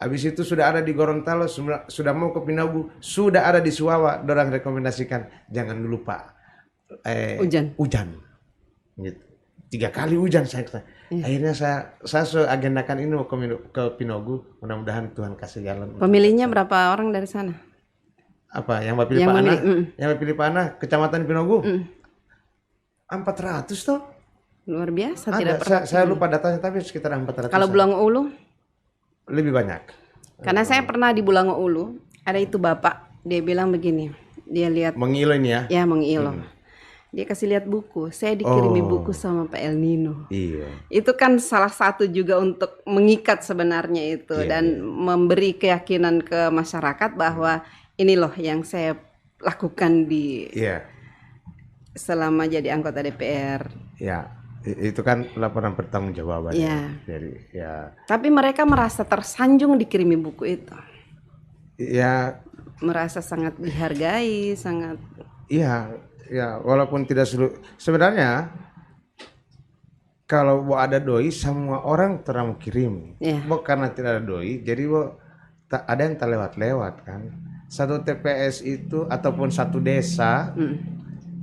Habis itu sudah ada di Gorontalo, sudah mau ke Pinogu, sudah ada di Suwawa, dorang rekomendasikan jangan dulu Pak, hujan. Gitu. 3 kali hujan saya. Akhirnya saya agendakan ini mau ke Pinogu, mudah-mudahan Tuhan kasih jalan. Pemilihnya berapa orang dari sana? Apa yang pilih Pak Ana? Yang pilih Pak Ana, Kecamatan Pinogu. 400 toh. Luar biasa. Ada, tidak pernah. saya lupa datanya tapi sekitar 400. Kalau Bulango Ulu? Lebih banyak. Karena saya pernah di Bulango Ulu, ada itu bapak, dia bilang begini, dia lihat Mengilo ini ya? Ya Mengilo. Dia kasih lihat buku, saya dikirimi buku sama Pak El Nino. Iya. Itu kan salah satu juga untuk mengikat sebenarnya itu, dan memberi keyakinan ke masyarakat bahwa ini loh yang saya lakukan di selama jadi anggota DPR. Ya. Itu kan laporan pertanggungjawaban. Jadi Tapi mereka merasa tersanjung dikirimi buku itu. Ya. Merasa sangat dihargai, sangat. Iya, ya walaupun tidak sebenarnya kalau ada doi semua orang terang kirim. Karena tidak ada doi, jadi ada yang terlewat-lewat kan. Satu TPS itu ataupun satu desa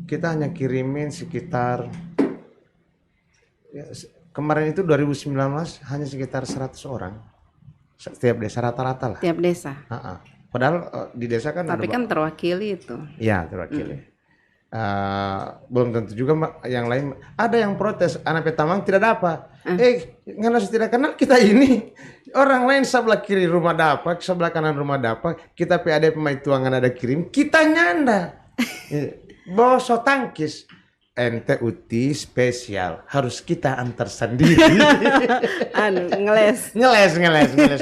kita hanya kirimin sekitar. Ya, kemarin itu 2019 hanya sekitar 100 orang setiap desa rata-rata lah. Tiap desa. Padahal di desa kan. Tapi kan terwakili itu. Ya terwakili. Belum tentu juga yang lain. Ada yang protes anak Petamang tidak dapat. Karena tidak kenal kita ini. Orang lain sebelah kiri rumah dapat, sebelah kanan rumah dapat. Kita PAD pemain tuangan ada kirim, kita nyanda. Boso tangkis. Ente uti spesial harus kita antar sendiri. ngeles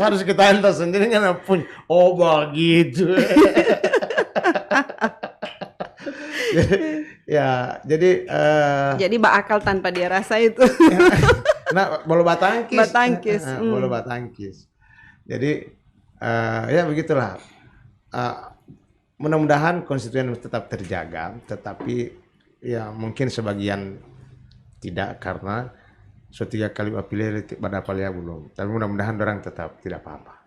harus kita antar sendiri karena pun begitu. Ya jadi bakal tanpa dia rasa itu. Nah bola batangkis. Bola batangkis. Jadi ya begitulah. Mudah-mudahan konstituen tetap terjaga, tetapi ya mungkin sebagian tidak karena 3 kali pilih pada palia belum. Tapi mudah-mudahan orang tetap tidak apa-apa.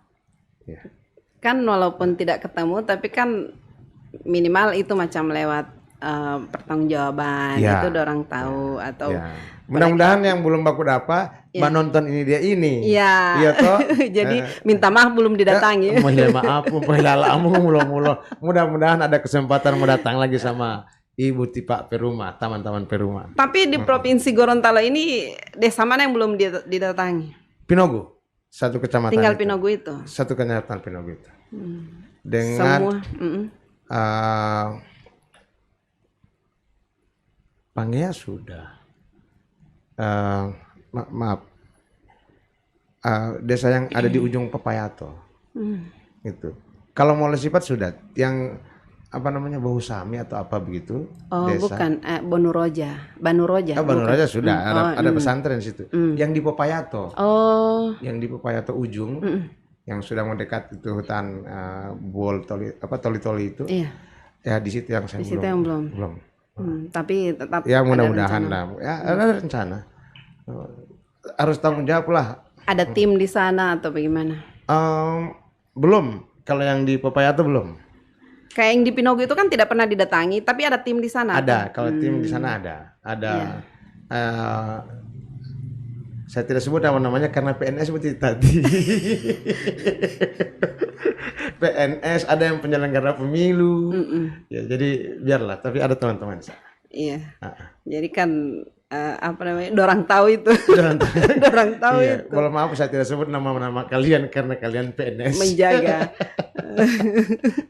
Ya. Kan walaupun tidak ketemu tapi kan minimal itu macam lewat pertanggungjawaban itu orang tahu atau. Mudah-mudahan yang belum baku dapat menonton ini dia ini. Iya toh. Jadi minta maaf belum didatangi. Mohon maaf, mudah-mudahan ada kesempatan mau datang lagi sama Ibu Pak Peruma, teman-teman Peruma. Tapi di Provinsi Gorontalo ini desa mana yang belum didatangi? Pinogu, satu kecamatan. Tinggal Pinogu itu. Satu kecamatan Pinogu itu. Dengan semua. Pangea sudah. Maaf. Desa yang ada di ujung Papayato. Itu. Kalau mau sifat sudah. Yang Bahusami atau apa begitu? Desa. Bukan, Banuroja. Banuroja sudah, ada pesantren situ. Yang di Papayato. Yang di Papayato ujung, yang sudah mendekat itu hutan toli-toli itu. Iya. Ya di situ yang saya belum. Tapi tetap. Ya mudah-mudahan lah. Ya ada rencana. Harus tanggung jawab lah. Ada tim di sana atau bagaimana? Belum. Kalau yang di Papayato belum. Kayak yang di Pinogu itu kan tidak pernah didatangi, tapi ada tim di sana. Ada, kalau tim di sana ada. Saya tidak sebut namanya karena PNS seperti tadi. PNS ada yang penyelenggara pemilu. Ya, jadi biarlah, tapi ada teman-teman di sana. Iya. Jadi kan dorang tahu itu. Dorang tahu itu. Kalau maaf saya tidak sebut nama-nama kalian karena kalian PNS. Menjaga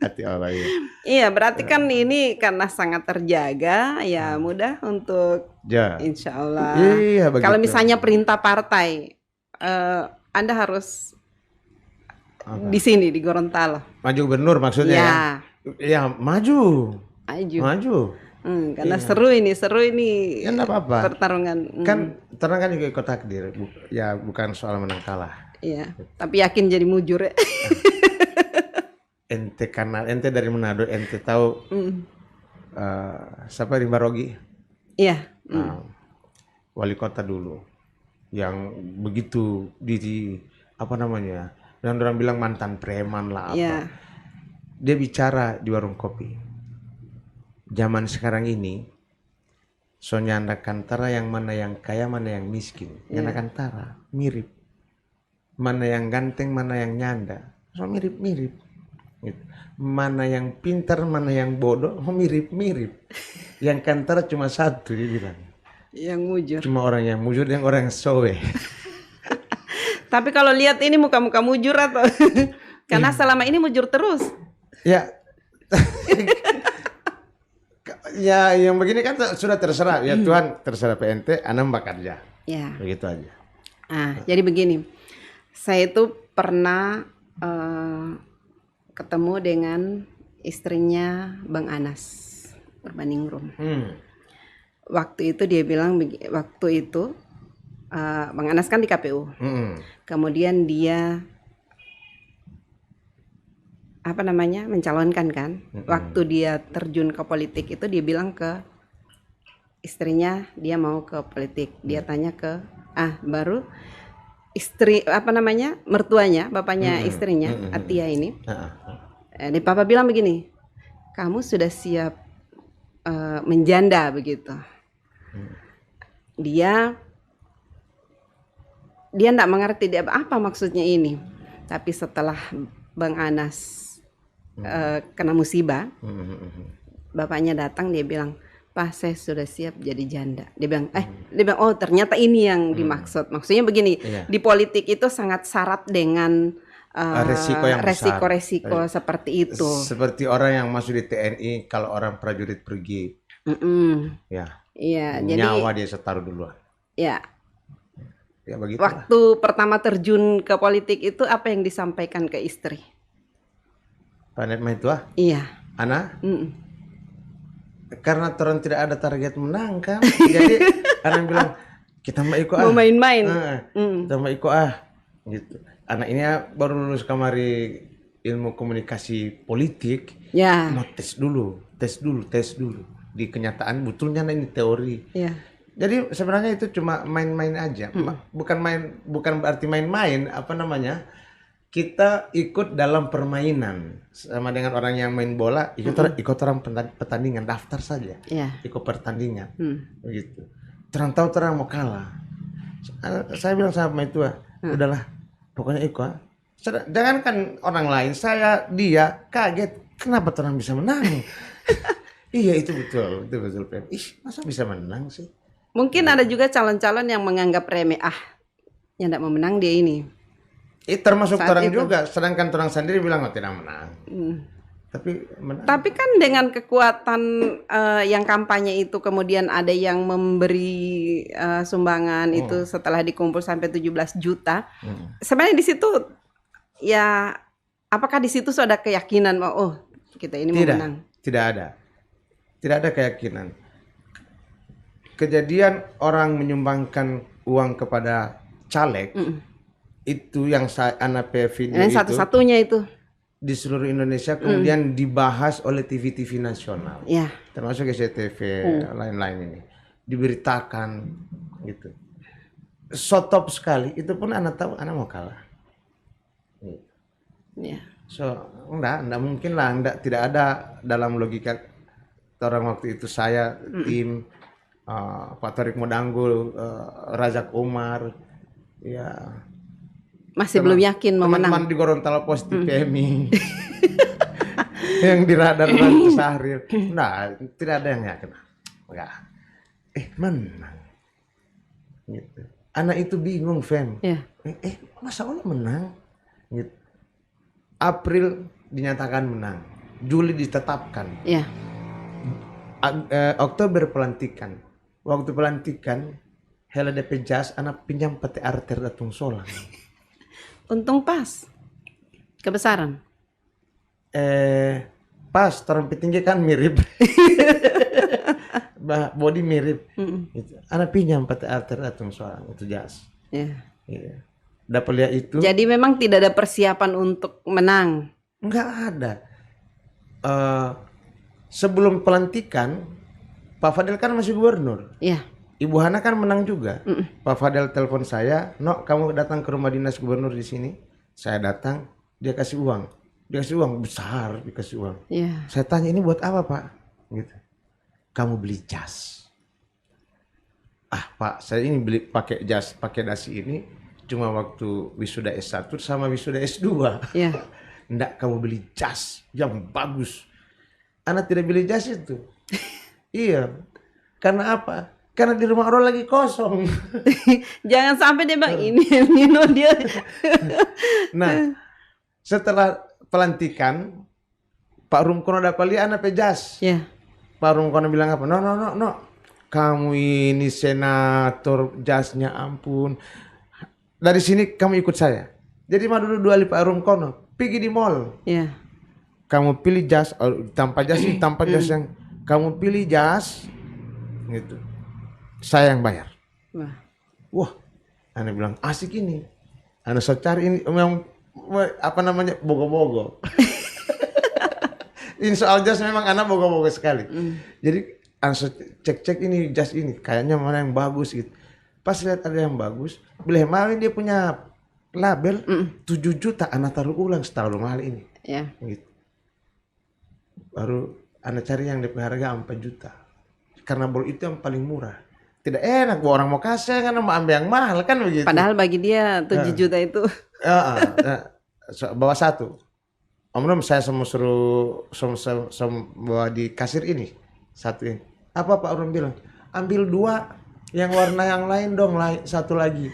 hati Allah ya. Iya, berarti kan ini karena sangat terjaga, ya mudah untuk insya Allah. Iya, kalau misalnya perintah partai, Anda harus di sini di Gorontalo. Maju gubernur maksudnya ya? Ya maju. Karena seru ini ya, apa-apa. Pertarungan. Kan terang kan juga ikut takdir, ya bukan soal menang kalah. Iya, tapi yakin jadi mujur ya. Ente dari Manado, ente tahu siapa Rimba Rogi? Iya. Wali kota dulu. yang begitu di apa namanya, dan orang bilang mantan preman lah apa. Yeah. Dia bicara di warung kopi. Zaman sekarang ini, so nyanda kantara yang mana yang kaya, mana yang miskin. Nyanda kantara mirip. Mana yang ganteng, mana yang nyanda. So mirip-mirip. Gitu. Mana yang pintar, mana yang bodoh, mirip-mirip. Yang kantara cuma satu, dia bilang. Yang mujur. Cuma orang yang mujur dan orang yang sowe. Tapi kalau lihat ini muka-muka mujur atau karena selama ini mujur terus. Ya. Ya yang begini kan sudah terserah. Ya Tuhan terserah PNT, Ana bekerja. Ya. Begitu aja. Jadi begini. Saya itu pernah ketemu dengan istrinya Bang Anas Urbaningrum. Waktu itu dia bilang, waktu itu Bang Anas kan di KPU. Kemudian dia mencalonkan kan. Waktu dia terjun ke politik itu dia bilang ke istrinya dia mau ke politik. Dia tanya ke baru istri mertuanya, bapaknya istrinya, Atia ini. Dia papa bilang begini, kamu sudah siap menjanda begitu. Dia enggak mengerti dia apa maksudnya ini. Tapi setelah Bang Anas kena musibah, bapaknya datang, dia bilang, "Pak, saya sudah siap jadi janda." Dia bilang, oh ternyata ini yang dimaksud. Maksudnya begini, di politik itu sangat syarat dengan resiko seperti itu. Seperti orang yang masuk di TNI, kalau orang prajurit pergi, nyawa dia setaruh duluan. Ya. Ya begitu. Waktu pertama terjun ke politik itu apa yang disampaikan ke istri? Panet mah itu Iya. Ana? Karena orang tidak ada target menang kan, jadi Ana bilang kita mau ikut mau main-main. Kita mau ikut gitu. Anak ini baru lulus kamari ilmu komunikasi politik, mau tes dulu. Di kenyataan betulnya ini teori. Jadi sebenarnya itu cuma main-main aja, bukan berarti main-main, kita ikut dalam permainan sama dengan orang yang main bola, ikut orang pertandingan, daftar saja, ikut pertandingan, begitu. Terang tahu terang mau kalah. Saya bilang sama itu, udahlah, pokoknya ikut. Jangankan orang lain, dia kaget, kenapa terang bisa menang? Iya itu betul. Masa bisa menang sih? Mungkin ada juga calon-calon yang menganggap remeh, yang tidak mau menang dia ini. Termasuk orang juga, sedangkan orang sendiri bilang tidak menang. Tapi menang. Tapi kan dengan kekuatan yang kampanye itu, kemudian ada yang memberi sumbangan itu setelah dikumpul sampai 17 juta. Sebenarnya di situ ya, apakah di situ sudah ada keyakinan kita ini mau menang? Tidak ada keyakinan. Kejadian orang menyumbangkan uang kepada caleg itu yang Ana PV itu satu-satunya itu di seluruh Indonesia, kemudian dibahas oleh TV-TV nasional, termasuk SCTV lain-lain ini diberitakan gitu. So top sekali, itu pun Ana tahu Ana mau kalah. So enggak mungkin lah, tidak ada dalam logika orang waktu itu, saya tim Pak Tarik Modanggul, Razak Umar, masih belum yakin mau menang. Teman-teman di Gorontalo Pos di PMI yang di radar Rantu Sahril, tidak ada yang yakin. Enggak. Menang. Gitu. Anak itu bingung, Fem. Masa Allah menang? Gitu. April dinyatakan menang, Juli ditetapkan. Oktober pelantikan. Waktu pelantikan, Hela DP Jas, anak pinjam pete arter datung solang. Untung pas. Kebesaran. Pas, orang petinggi kan mirip. Body mirip. Anak pinjam pete arter datung solang, itu Jas. Dapat lihat itu. Jadi memang tidak ada persiapan untuk menang. Enggak ada. Sebelum pelantikan, Pak Fadil kan masih gubernur. Ibu Hana kan menang juga. Pak Fadel telepon saya, "No, kamu datang ke rumah dinas gubernur di sini." Saya datang, dia kasih uang. Dia kasih uang besar, dikasih uang. Yeah. Saya tanya, "Ini buat apa, Pak?" Gitu. "Kamu beli jas." "Ah, Pak, saya ini beli pakai jas, pakai dasi ini cuma waktu wisuda S1 sama wisuda S2." Yeah. "Enggak, kamu beli jas yang bagus." Anak tidak beli jas itu. Iya. Karena apa? Karena di rumah orang lagi kosong. Jangan sampai dia bang ini Nino dia. Nah, setelah pelantikan Pak Rumkono dapat lihat anak pejas. Yeah. Pak Rumkono bilang apa? No. Kamu ini senator, jasnya ampun. Dari sini kamu ikut saya. Jadi mah dulu 2 kali Pak Rumkono pergi di mall. Yeah. Kamu pilih jas, tanpa jas ini, tanpa jas yang kamu pilih jas, gitu. Saya yang bayar. Wah, Anda bilang asik ini. Anda saya cari ini memang apa namanya bogo-bogo. Ini soal jas memang anak bogo-bogo sekali. Jadi Anda cek ini jas ini, kayaknya mana yang bagus gitu. Pas lihat ada yang bagus, beli mahal dia punya label 7 juta, Anda taruh ulang setahun mahal ini. Yeah. Gitu. Baru Anda cari yang DP harga 4 juta. Karena bol itu yang paling murah. Tidak enak orang mau kasih kan mau ambil yang mahal kan begitu. Padahal bagi dia 7 juta itu. Bawa 1. Om saya suruh bawa di kasir ini 1 ini. Apa Pak Om bilang? Ambil 2 yang warna yang lain dong, 1 lagi.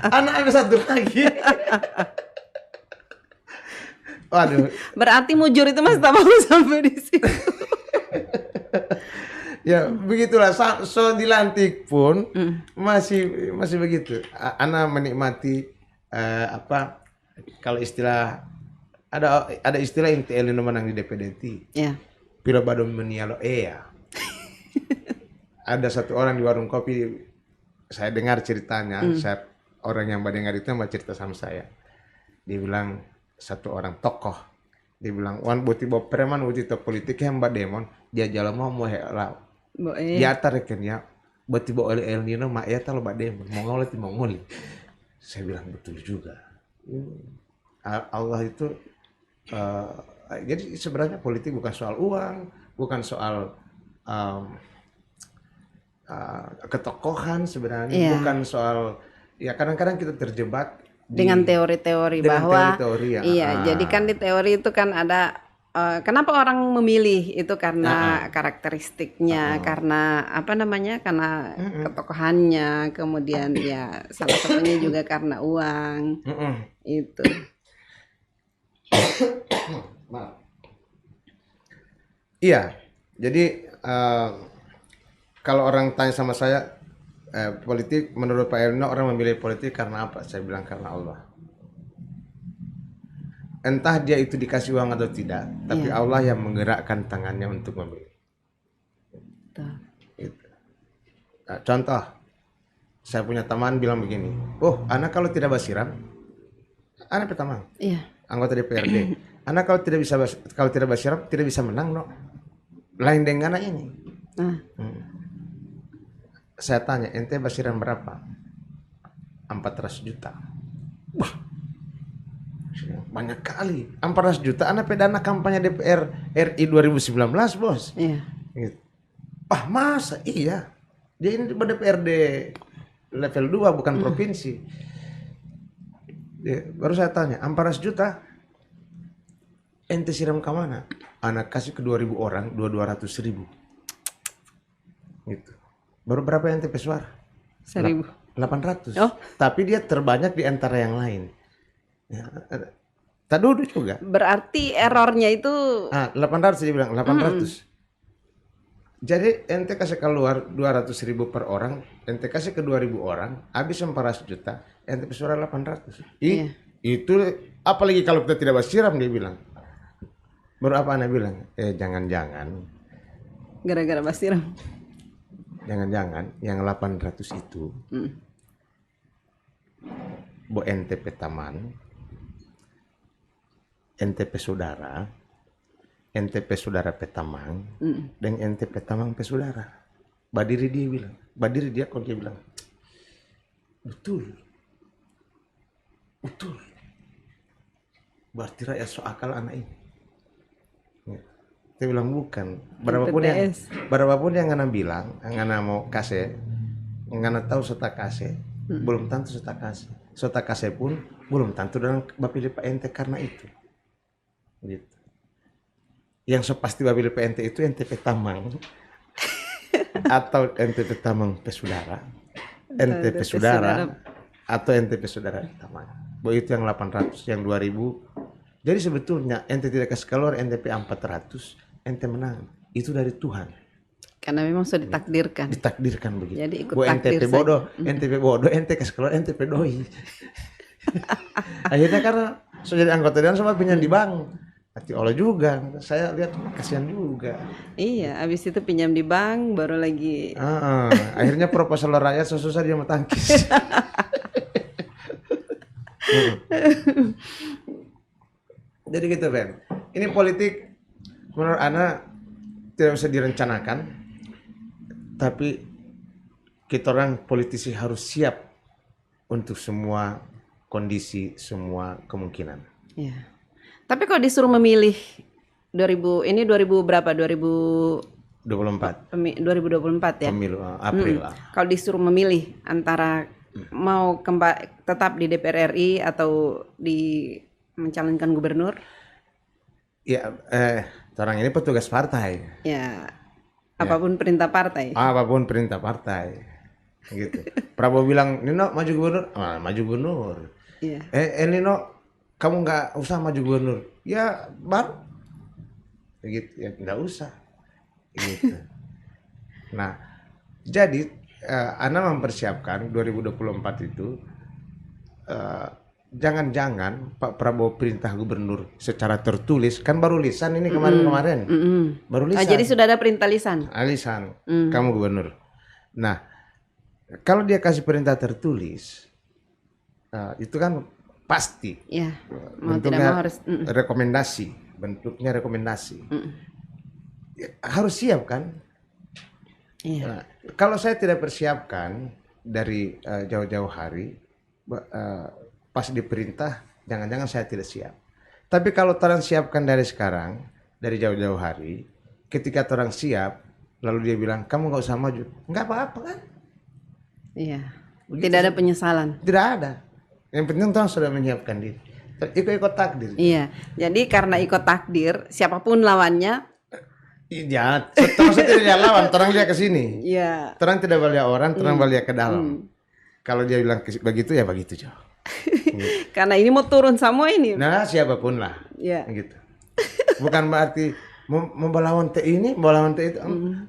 Anak ambil 1 lagi. Waduh. Berarti mujur itu Mas tak mau sampai di situ. Ya begitulah, so dilantik pun masih begitu. Ana menikmati apa kalau istilah ada istilah inti elino menang di DPDT. Ya. Pira badom menialo ya. Ada satu orang di warung kopi, saya dengar ceritanya, orang yang mendengar itu mau cerita sama saya. Dia bilang satu orang tokoh, dia bilang wan buti bawa preman buti to politik yang bademon dia jalan mau helau. Dia tareknya buti bawa El Nino mak ya talo bademon mau ngoli. Saya bilang betul juga. Allah itu jadi sebenarnya politik bukan soal uang, bukan soal ketokohan sebenarnya, bukan soal ya kadang-kadang kita terjebak dengan teori-teori bahwa teori, jadi kan di teori itu kan ada kenapa orang memilih itu karena karakteristiknya, karena apa namanya, karena ketokohannya, kemudian ya salah satunya juga karena uang itu. Iya, jadi kalau orang tanya sama saya politik, menurut Pak Elno orang memilih politik karena apa? Saya bilang karena Allah. Entah dia itu dikasih uang atau tidak, tapi Allah yang menggerakkan tangannya untuk memilih. Gitu. Nah, contoh, saya punya teman bilang begini, anak kalau tidak basiram, anak pertama, anggota DPRD, anak kalau tidak basiram tidak bisa menang, no. Lain dengan anak ini. Saya tanya, ente basiran berapa? 400 juta. Wah, banyak kali. 400 juta anak pedana kampanye DPR RI 2019, bos. Iya. Gitu. Masa? Iya. Dia ini DPRD level 2 bukan provinsi. Baru saya tanya, 400 juta ente siram ke mana? Anak kasih ke 2.000 orang, 200.000. Gitu. Baru berapa yang TP suara? 800. Tapi dia terbanyak di antara yang lain. Ya, tak duduk juga. Berarti errornya itu 800 dia bilang 800. Jadi ente kasih keluar 200.000 per orang, ente kasih ke 2.000 orang, habis 400 juta, ente TP suara 800. Itu apalagi kalau kita tidak basiram dia bilang. Baru apa Anda bilang? Jangan-jangan gara-gara basiram. Jangan-jangan yang 800 itu Bo NTP Taman, NTP Saudara Petamang, dan NTP Tamang Pesudara. Badiri dia kalau dia bilang, betul. Berarti rakyat so akal anak ini. Dia bilang bukan. Berapapun yang ngana bilang, ngana mau kasih, ngana tahu sota kasih, belum tentu sota kasih. Sota kasih pun belum tentu dan bapilih Pak ente karena itu. Gitu. Yang so pasti bapilih Pak ente itu NTP Tamang atau NTP Tamang Pesudara, NTP Saudara atau NTP Saudara Tamang. Bahwa itu yang 800, yang 2000. Jadi sebetulnya ente tidak kasih keluar NTP 400, ente menang. Itu dari Tuhan. Karena memang sudah ditakdirkan. Ditakdirkan begitu. Jadi ikut Bu takdir NTP bodoh, ente kasih keluar NTP doi. Akhirnya karena sudah jadi anggota dewan sama pinjam di bank. Hati Allah juga. Saya lihat kasihan juga. Iya, habis itu pinjam di bank baru lagi. Akhirnya proposal rakyat susah dia mau tangkis. Jadi gitu Ben. Ini politik menurut Ana tidak bisa direncanakan, tapi kita orang politisi harus siap untuk semua kondisi, semua kemungkinan. Ya. Tapi kalau disuruh memilih 2000 berapa? 2024 ya. Pemilu April. Kalau disuruh memilih antara mau tetap di DPR RI atau mencalonkan gubernur? Ya, orang ini petugas partai. Ya, apapun perintah partai. Apapun perintah partai, gitu. Prabowo bilang, Nino maju gubernur, maju gubernur. Iya. Nino, kamu nggak usah maju gubernur. Ya, baru, gitu. Ya, nggak usah. Gitu. Nah, jadi Ana mempersiapkan 2024 itu. Jangan-jangan Pak Prabowo perintah gubernur secara tertulis, kan baru lisan ini kemarin-kemarin. Baru lisan. Jadi sudah ada perintah lisan. Lisan, kamu gubernur. Nah, kalau dia kasih perintah tertulis, itu kan pasti. Ya, mau bentuknya tidak mau harus. Rekomendasi, bentuknya rekomendasi. Harus siap kan? Iya. Nah, kalau saya tidak persiapkan dari jauh-jauh hari, pas diperintah, jangan-jangan saya tidak siap. Tapi kalau orang siapkan dari sekarang, dari jauh-jauh hari, ketika orang siap, lalu dia bilang, kamu nggak usah maju, nggak apa-apa kan? Iya. Begitu. Tidak ada penyesalan. Tidak ada. Yang penting orang sudah menyiapkan diri. Ikut takdir. Iya. Jadi karena ikut takdir, siapapun lawannya. Iya. Terus tidak lawan, orang dia ke sini. Iya. Orang tidak balik orang, orang balik ke dalam. Kalau dia bilang begitu ya begitu Jo. Gitu. Karena ini mau turun semua ini. Nah, siapapun lah. Ya. Gitu. Bukan berarti mau melawan teh ini, melawan teh itu.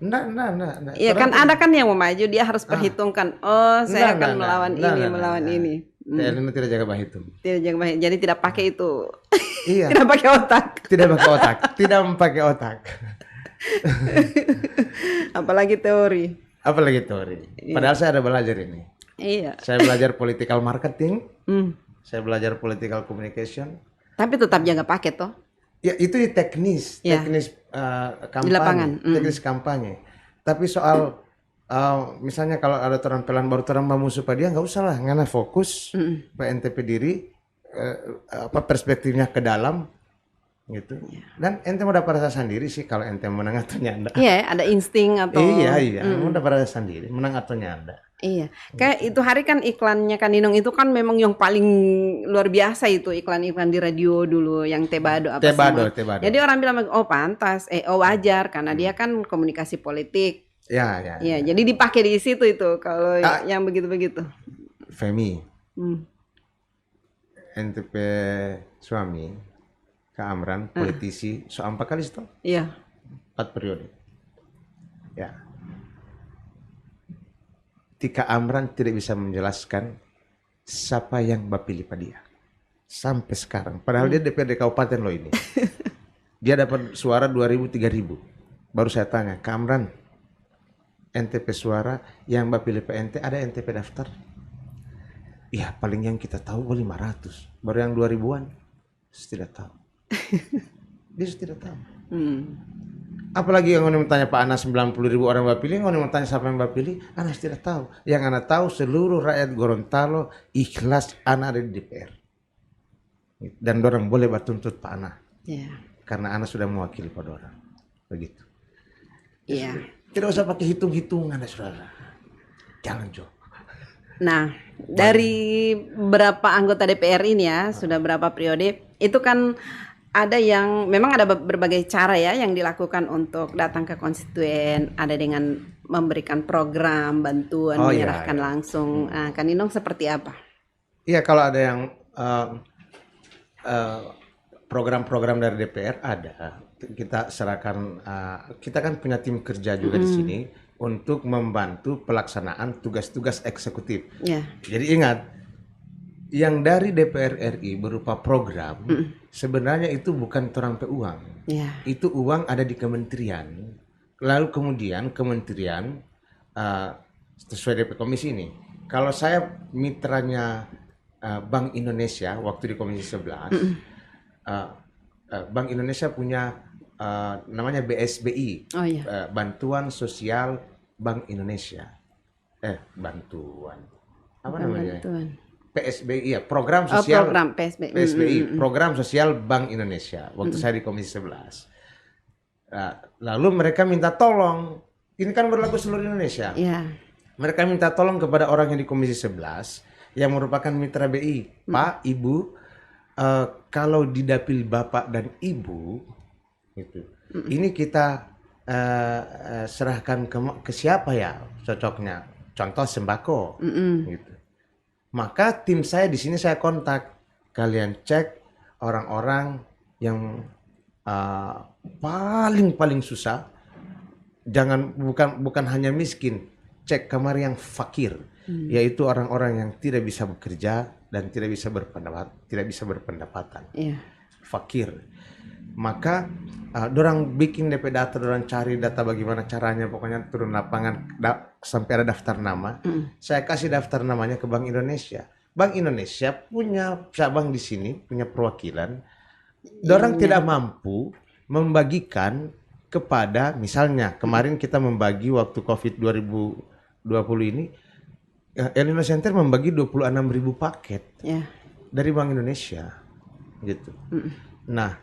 Enggak. Iya kan ada kan yang mau maju, dia harus perhitungkan. Oh, saya akan melawan ini. Teh ini tidak jaga bahitung. Tidak jaga bahitung. Jadi tidak pakai itu. Iya. Tidak pakai otak. Tidak pakai otak. Tidak memakai otak. Apalagi teori. Padahal saya ada belajar ini. Iya. Saya belajar political marketing. Saya belajar political communication. Tapi tetap jaga paket toh. Ya itu di teknis kampanye. Di lapangan. Teknis kampanye. Tapi soal misalnya kalau ada pelan baru musuh pada dia nggak usah lah, ngana fokus PNTP diri perspektifnya ke dalam gitu. Dan ente mau dapat rasa sendiri sih kalau ente menang atau nyanda. Iya, ada insting atau Iya, mau dapat rasa sendiri, menang atau nyanda. Iya, kayak itu hari kan iklannya Kaninong itu kan memang yang paling luar biasa itu iklan-iklan di radio dulu yang Tebado apa Tebado. Jadi orang bilang oh pantas, wajar karena dia kan komunikasi politik. Ya. Jadi dipakai di situ itu kalau yang begitu-begitu. Femi, NTP suami, Kak Amran, politisi, so 4 kali stop? Iya. 4 periode. Ya. Tika Amran tidak bisa menjelaskan siapa yang bapilih pada dia sampai sekarang. Padahal dia DPRD Kabupaten loh ini. Dia dapat suara 2.000-3.000. Baru saya tanya, Kak Amran, NTP suara yang bapilih PNT ada NTP daftar? Ya paling yang kita tahu 500. Baru yang 2.000-an tidak tahu. Dia tidak tahu. Apalagi yang mau tanya Pak Anas 90.000 orang Bapili, mau tanya siapa yang Bapili, Anas tidak tahu. Yang Anas tahu seluruh rakyat Gorontalo ikhlas Anas ada di DPR. Dan orang boleh batuntut Pak Anas. Yeah. Karena Anas sudah mewakili pada orang. Begitu. Iya. Tidak usah pakai hitung-hitungan, saudara. Jangan, Jo. Nah, dari berapa anggota DPR ini ya, sudah berapa periode, itu kan ada yang memang ada berbagai cara ya yang dilakukan untuk datang ke konstituen, ada dengan memberikan program, bantuan, menyerahkan langsung. Nah, Kang Ninong seperti apa? Iya, kalau ada yang program-program dari DPR ada, kita serahkan. Kita kan punya tim kerja juga di sini untuk membantu pelaksanaan tugas-tugas eksekutif. Yeah. Jadi ingat, yang dari DPR RI berupa program sebenarnya itu bukan terang uang. Yeah. Itu uang ada di kementerian. Lalu kemudian kementerian sesuai DP komisi ini. Kalau saya mitranya Bank Indonesia waktu di Komisi 11, Bank Indonesia punya namanya BSBI, Bantuan Sosial Bank Indonesia. Bantuan apa namanya? Bantuan. PSBI ya, Program Sosial. Program PSBI. PSBI, Program Sosial Bank Indonesia. Waktu saya di Komisi 11. Lalu mereka minta tolong. Ini kan berlaku seluruh Indonesia. Yeah. Mereka minta tolong kepada orang yang di Komisi 11 yang merupakan mitra BI, Pak, Ibu, kalau di dapil Bapak dan Ibu, gitu, ini kita serahkan ke siapa ya cocoknya? Contoh sembako, gitu. Maka tim saya di sini saya kontak, kalian cek orang-orang yang paling susah, bukan hanya miskin, cek kamar yang fakir. Yaitu orang-orang yang tidak bisa bekerja dan tidak bisa berpendapatan, fakir. Maka dorang bikin DP data, dorang cari data bagaimana caranya, pokoknya turun lapangan sampai ada daftar nama. Saya kasih daftar namanya ke Bank Indonesia. Bank Indonesia punya cabang di sini, punya perwakilan. Dorang tidak mampu membagikan kepada, misalnya kemarin kita membagi waktu COVID 2020 ini. El Nino Center membagi 26.000 paket dari Bank Indonesia, gitu. Nah,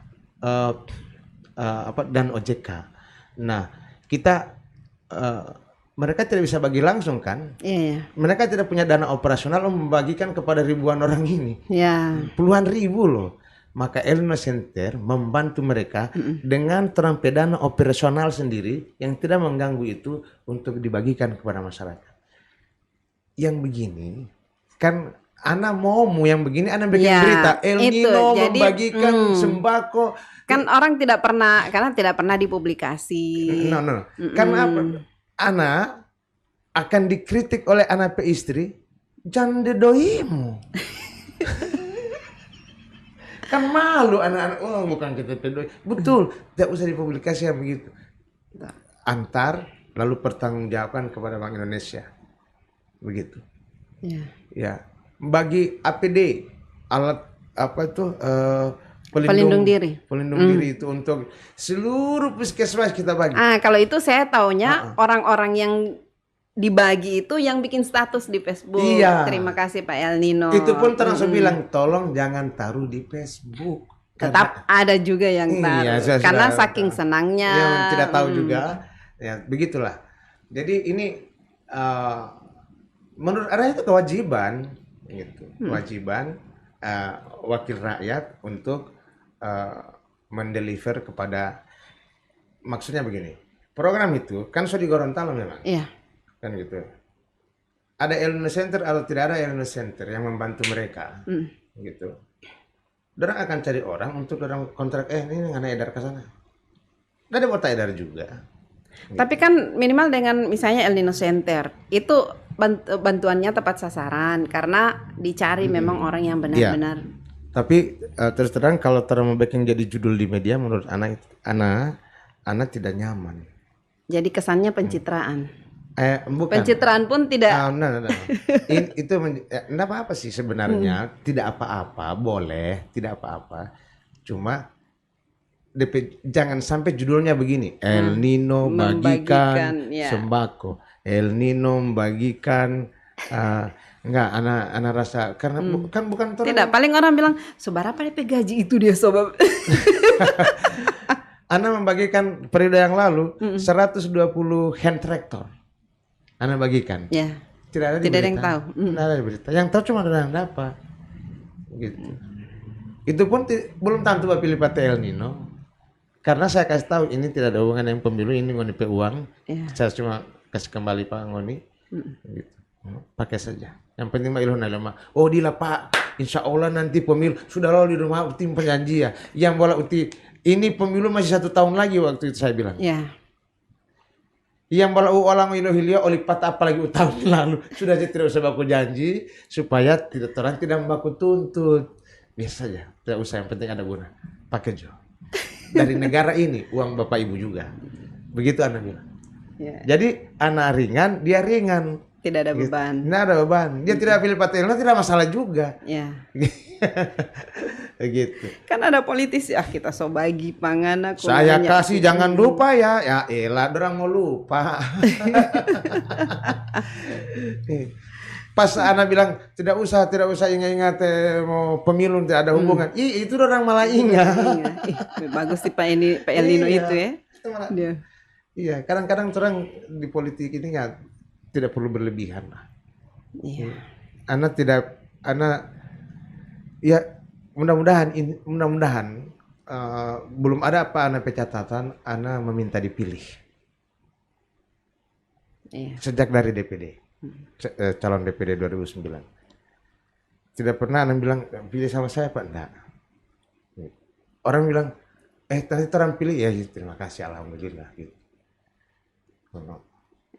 dan OJK. Nah, kita mereka tidak bisa bagi langsung kan? Mereka tidak punya dana operasional untuk membagikan kepada ribuan orang ini. Puluhan ribu loh. Maka El Nino Center membantu mereka dengan terampe dana operasional sendiri yang tidak mengganggu itu untuk dibagikan kepada masyarakat. Yang begini kan Ana mau yang begini Ana bikin berita El Nino membagikan sembako kan orang tidak pernah karena tidak pernah dipublikasi. Karena apa? Ana akan dikritik oleh anak istri, jangan dedoimu. Kan malu anak-anak, bukan kita pedoi. Betul, tidak usah dipublikasi yang begitu. Antar lalu pertanggungjawabkan kepada Bank Indonesia. Begitu. Ya. Bagi APD, alat apa itu pelindung diri itu untuk seluruh puskesmas kita bagi. Kalau itu saya taunya orang-orang yang dibagi itu yang bikin status di Facebook. Terima kasih Pak El Nino. Itu pun terus bilang tolong jangan taruh di Facebook. Tetap ada juga yang taruh karena saking senangnya. Yang tidak tahu juga. Ya begitulah. Jadi ini menurut Ana itu kewajiban, gitu. Kewajiban wakil rakyat untuk mendeliver kepada, maksudnya begini, program itu kan sudah di Gorontalo memang, kan gitu. Ada El Nino Center atau tidak ada El Nino Center yang membantu mereka, gitu. Dorang akan cari orang untuk dorang kontrak, ini nggak edar ke sana. Nggak ada mau edar juga. Gitu. Tapi kan minimal dengan misalnya El Nino Center itu bantuannya tepat sasaran karena dicari memang orang yang benar-benar. Tapi terus terang kalau terang yang jadi judul di media menurut Ana tidak nyaman. Jadi kesannya pencitraan. Bukan. Pencitraan pun tidak. Itu enggak apa-apa sih sebenarnya, tidak apa-apa, boleh, tidak apa-apa. Cuma jangan sampai judulnya begini, El Nino bagikan sembako, El Nino bagikan enggak, anak rasa karena bukan tidak, paling orang bilang seberapa DP gaji itu dia sobat. Ana membagikan periode yang lalu 120 hand tractor. Ana bagikan. Ya. Tidak ada yang tahu. Tidak ada berita. Yang tahu cuma ada yang dapat. Gitu. Itu pun belum tentu pilih Partai El Nino. Karena saya kasih tahu ini tidak ada hubungan dengan pemilu, ini ngoni pe uang. Ya. Saya cuma kasih kembali Pak Ngoni. Gitu. Pakai saja. Yang penting mah ilhun lama. Oh dila Pak, insya Allah nanti pemilu sudah lalu di rumah uti penjanji ya. Yang bola uti ini pemilu masih 1 tahun lagi waktu itu saya bilang. Ya. Yang bola ulang ilo hilio olipat apalagi tahun lalu sudah tidak usah baku janji supaya orang tidak baku tuntut. Biasa saja, tidak usah, yang penting ada guna. Pakai jo. Dari negara ini uang bapak ibu juga. Begitu anak bilang. Ya. Jadi anak ringan, dia ringan. Tidak ada beban. Tidak ada beban. Dia tidak pilih Partai Elno, tidak masalah juga. Ya. Gitu. Kan ada politis ya, kita so bagi pangan aku. Saya kasih jangan lupa ya. Ya elah, orang mau lupa. Pas anak bilang tidak usah ingat mau pemilu tidak ada hubungan. Itu orang malah ingat. Bagus sih Pak El Nino itu ya. Dia. Iya, kadang-kadang orang di politik ini tidak perlu berlebihan lah. Iya. Ya mudah-mudahan belum ada apa anak catatan, anak meminta dipilih. Iya. Sejak dari DPD. Calon DPD 2009. Tidak pernah anak bilang pilih sama saya Pak, enggak. Orang bilang tadi orang pilih ya, terima kasih alhamdulillah gitu.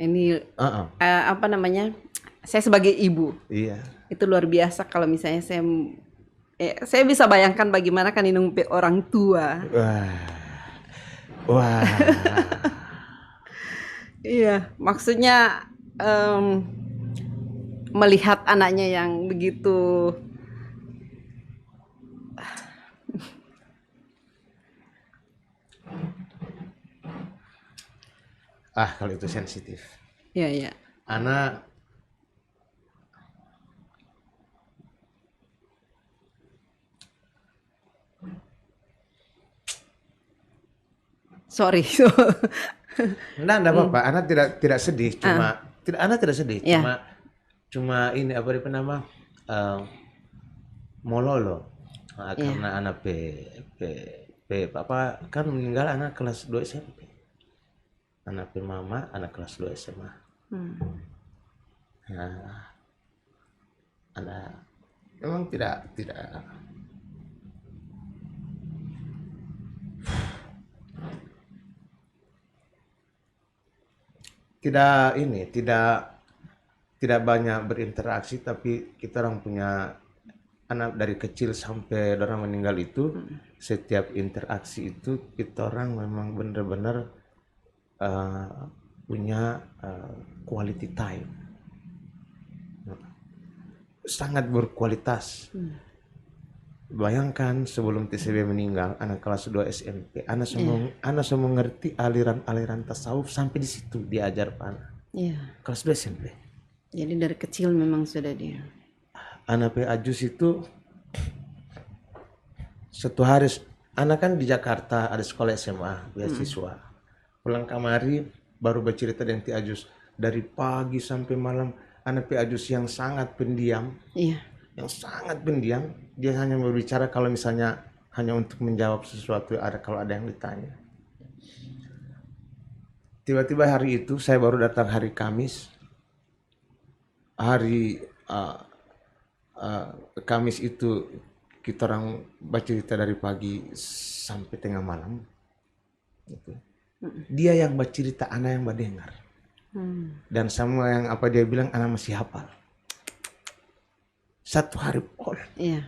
Ini apa namanya? Saya sebagai ibu. Iya. Itu luar biasa kalau misalnya saya bisa bayangkan bagaimana kan inung orang tua. Wah. Iya, maksudnya melihat anaknya yang begitu kalau itu sensitif. Iya. Anak sorry. Enggak apa-apa. Anak tidak sedih, anak tidak sedih, cuma ini apa nama mololo. Karena anak papa kan meninggal anak kelas 2 SMP. Anak mama anak kelas 2 SMA. Nah, anak memang tidak banyak berinteraksi, tapi kita orang punya anak dari kecil sampai orang meninggal itu, setiap interaksi itu kita orang memang benar-benar punya quality time, sangat berkualitas. Bayangkan sebelum TCB meninggal, anak kelas 2 SMP, anak semua mengerti aliran tasawuf sampai di situ diajar Pak. Kelas 2 SMP. Jadi dari kecil memang sudah dia. Anak Ajus itu satu hari, anak kan di Jakarta ada sekolah SMA beasiswa. Pulang kamari baru bercerita dengan Ti Ajus dari pagi sampai malam. Anak Ti Ajus yang sangat pendiam. Iya. Yang sangat pendiam, dia hanya berbicara kalau misalnya hanya untuk menjawab sesuatu kalau ada yang ditanya. Tiba-tiba hari itu saya baru datang hari Kamis. Hari Kamis itu kita orang baca cerita dari pagi sampai tengah malam. Gitu. Dia yang baca cerita, anak yang mendengar. Dan semua yang apa dia bilang anak masih hafal. Satu hari pol. Iya.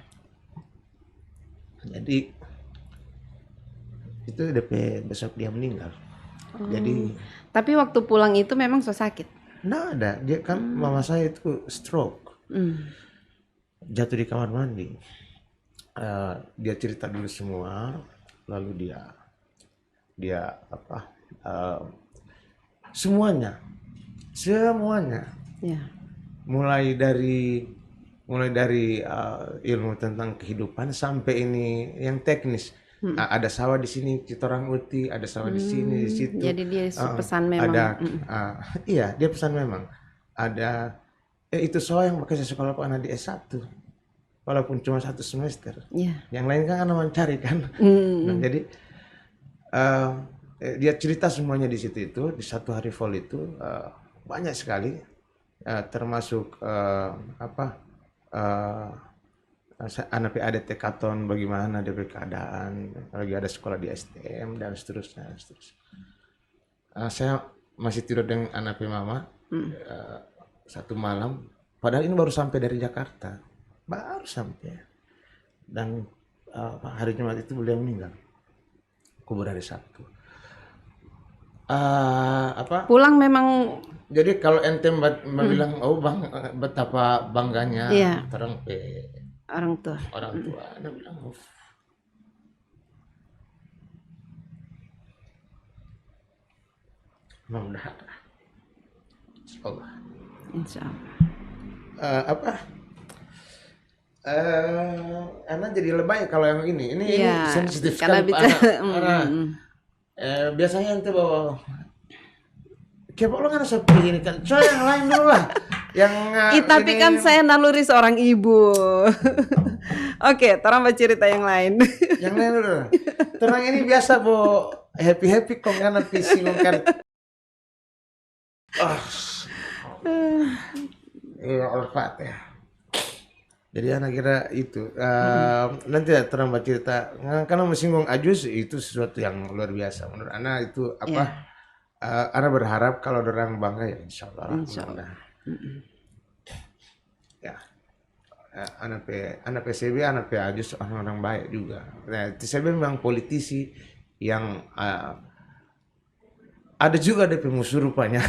Jadi itu DP besok dia meninggal. Jadi tapi waktu pulang itu memang so sakit. Nggak ada, dia kan mama saya itu stroke. Jatuh di kamar mandi. Dia cerita dulu semua, lalu dia dia apa semuanya Ya. mulai dari ilmu tentang kehidupan sampai ini yang teknis. Ada sawah di sini kita orang uti, ada sawah di sini di situ. Jadi dia pesan memang. Ada iya, dia pesan memang. Ada itu sawah yang pakai sekolah anak di S1. Walaupun cuma 1 semester. Yeah. Yang lain kan anak mencari kan. Nah, jadi dia cerita semuanya di situ itu, di satu hari vol itu banyak sekali termasuk anak PAD Tekaton bagaimana dia berkeadaan, lagi ada sekolah di STM dan seterusnya. Saya masih tidur dengan anak mama satu malam, padahal ini baru sampai dari Jakarta, baru sampai, dan hari Jumat itu beliau meninggal, kubur hari Sabtu. Pulang memang. Jadi kalau ente bilang betapa bangganya orang tua, Anda bilang mudah-mudahan Allah. Insya Allah. Anak jadi lebay kalau yang ini sensitif karena sekali. Biasanya ente bawa kayak lo kan sepi ini kan, coba yang lain dulu lah. Tapi kan saya naluri seorang ibu. Oke, terang cerita yang lain. Yang lain dulu. Terang ini biasa bo happy kok kan PC kan. Iya, Al-Fatihah. Jadi anak kira itu nanti terang cerita karena menyinggung Ajus itu sesuatu yang luar biasa menurut anak itu apa. Ana berharap kalau orang bangga ya insya Allah. Ya, anak PCB, anak Ajus orang baik juga. Nah, PCB memang politisi yang ada juga ada pemusuh rupanya.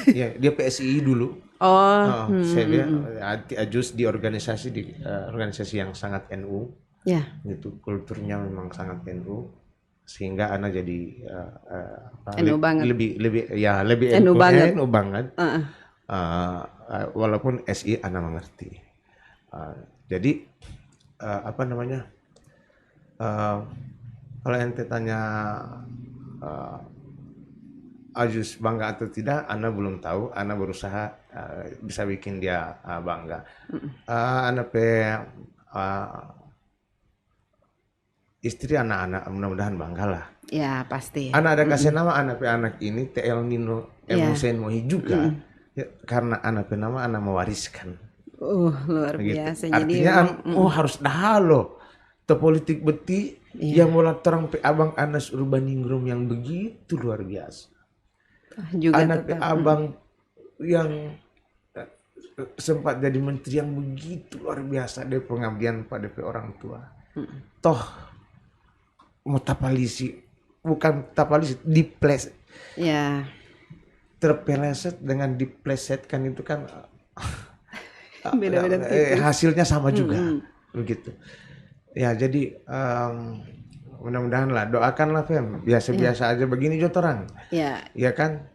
Ya, dia PSI dulu. PCB, Ajus di organisasi yang sangat NU. Ya. Gitu, kulturnya memang sangat NU. Sehingga anak jadi lebih NU banget. Walaupun SI anak mengerti. Jadi kalau ente tanya Ajus bangga atau tidak, anak belum tahu. Anak berusaha bisa bikin dia bangga. Anak istri anak-anak mudah-mudahan bangga lah. Ya pasti. Anak ada kasih nama anak ini El Nino Hussein Mohi juga. Ya, karena anak nama anak mewariskan. Luar biasa. Gitu. Artinya harus dah loh. Te politik beti yang mulai terang abang Anas Urbaningrum yang begitu luar biasa. Juga anak abang yang sempat jadi menteri yang begitu luar biasa dari pengabdian pada orang tua. Toh mau bukan tapalisi dipleset. Ya. Terpeleset dengan diplesetkan itu kan beda-beda hasilnya sama juga. Begitu. Ya, jadi mudah-mudahan lah, doakanlah Fem. Biasa-biasa aja begini jo orang. Ya. Ya kan?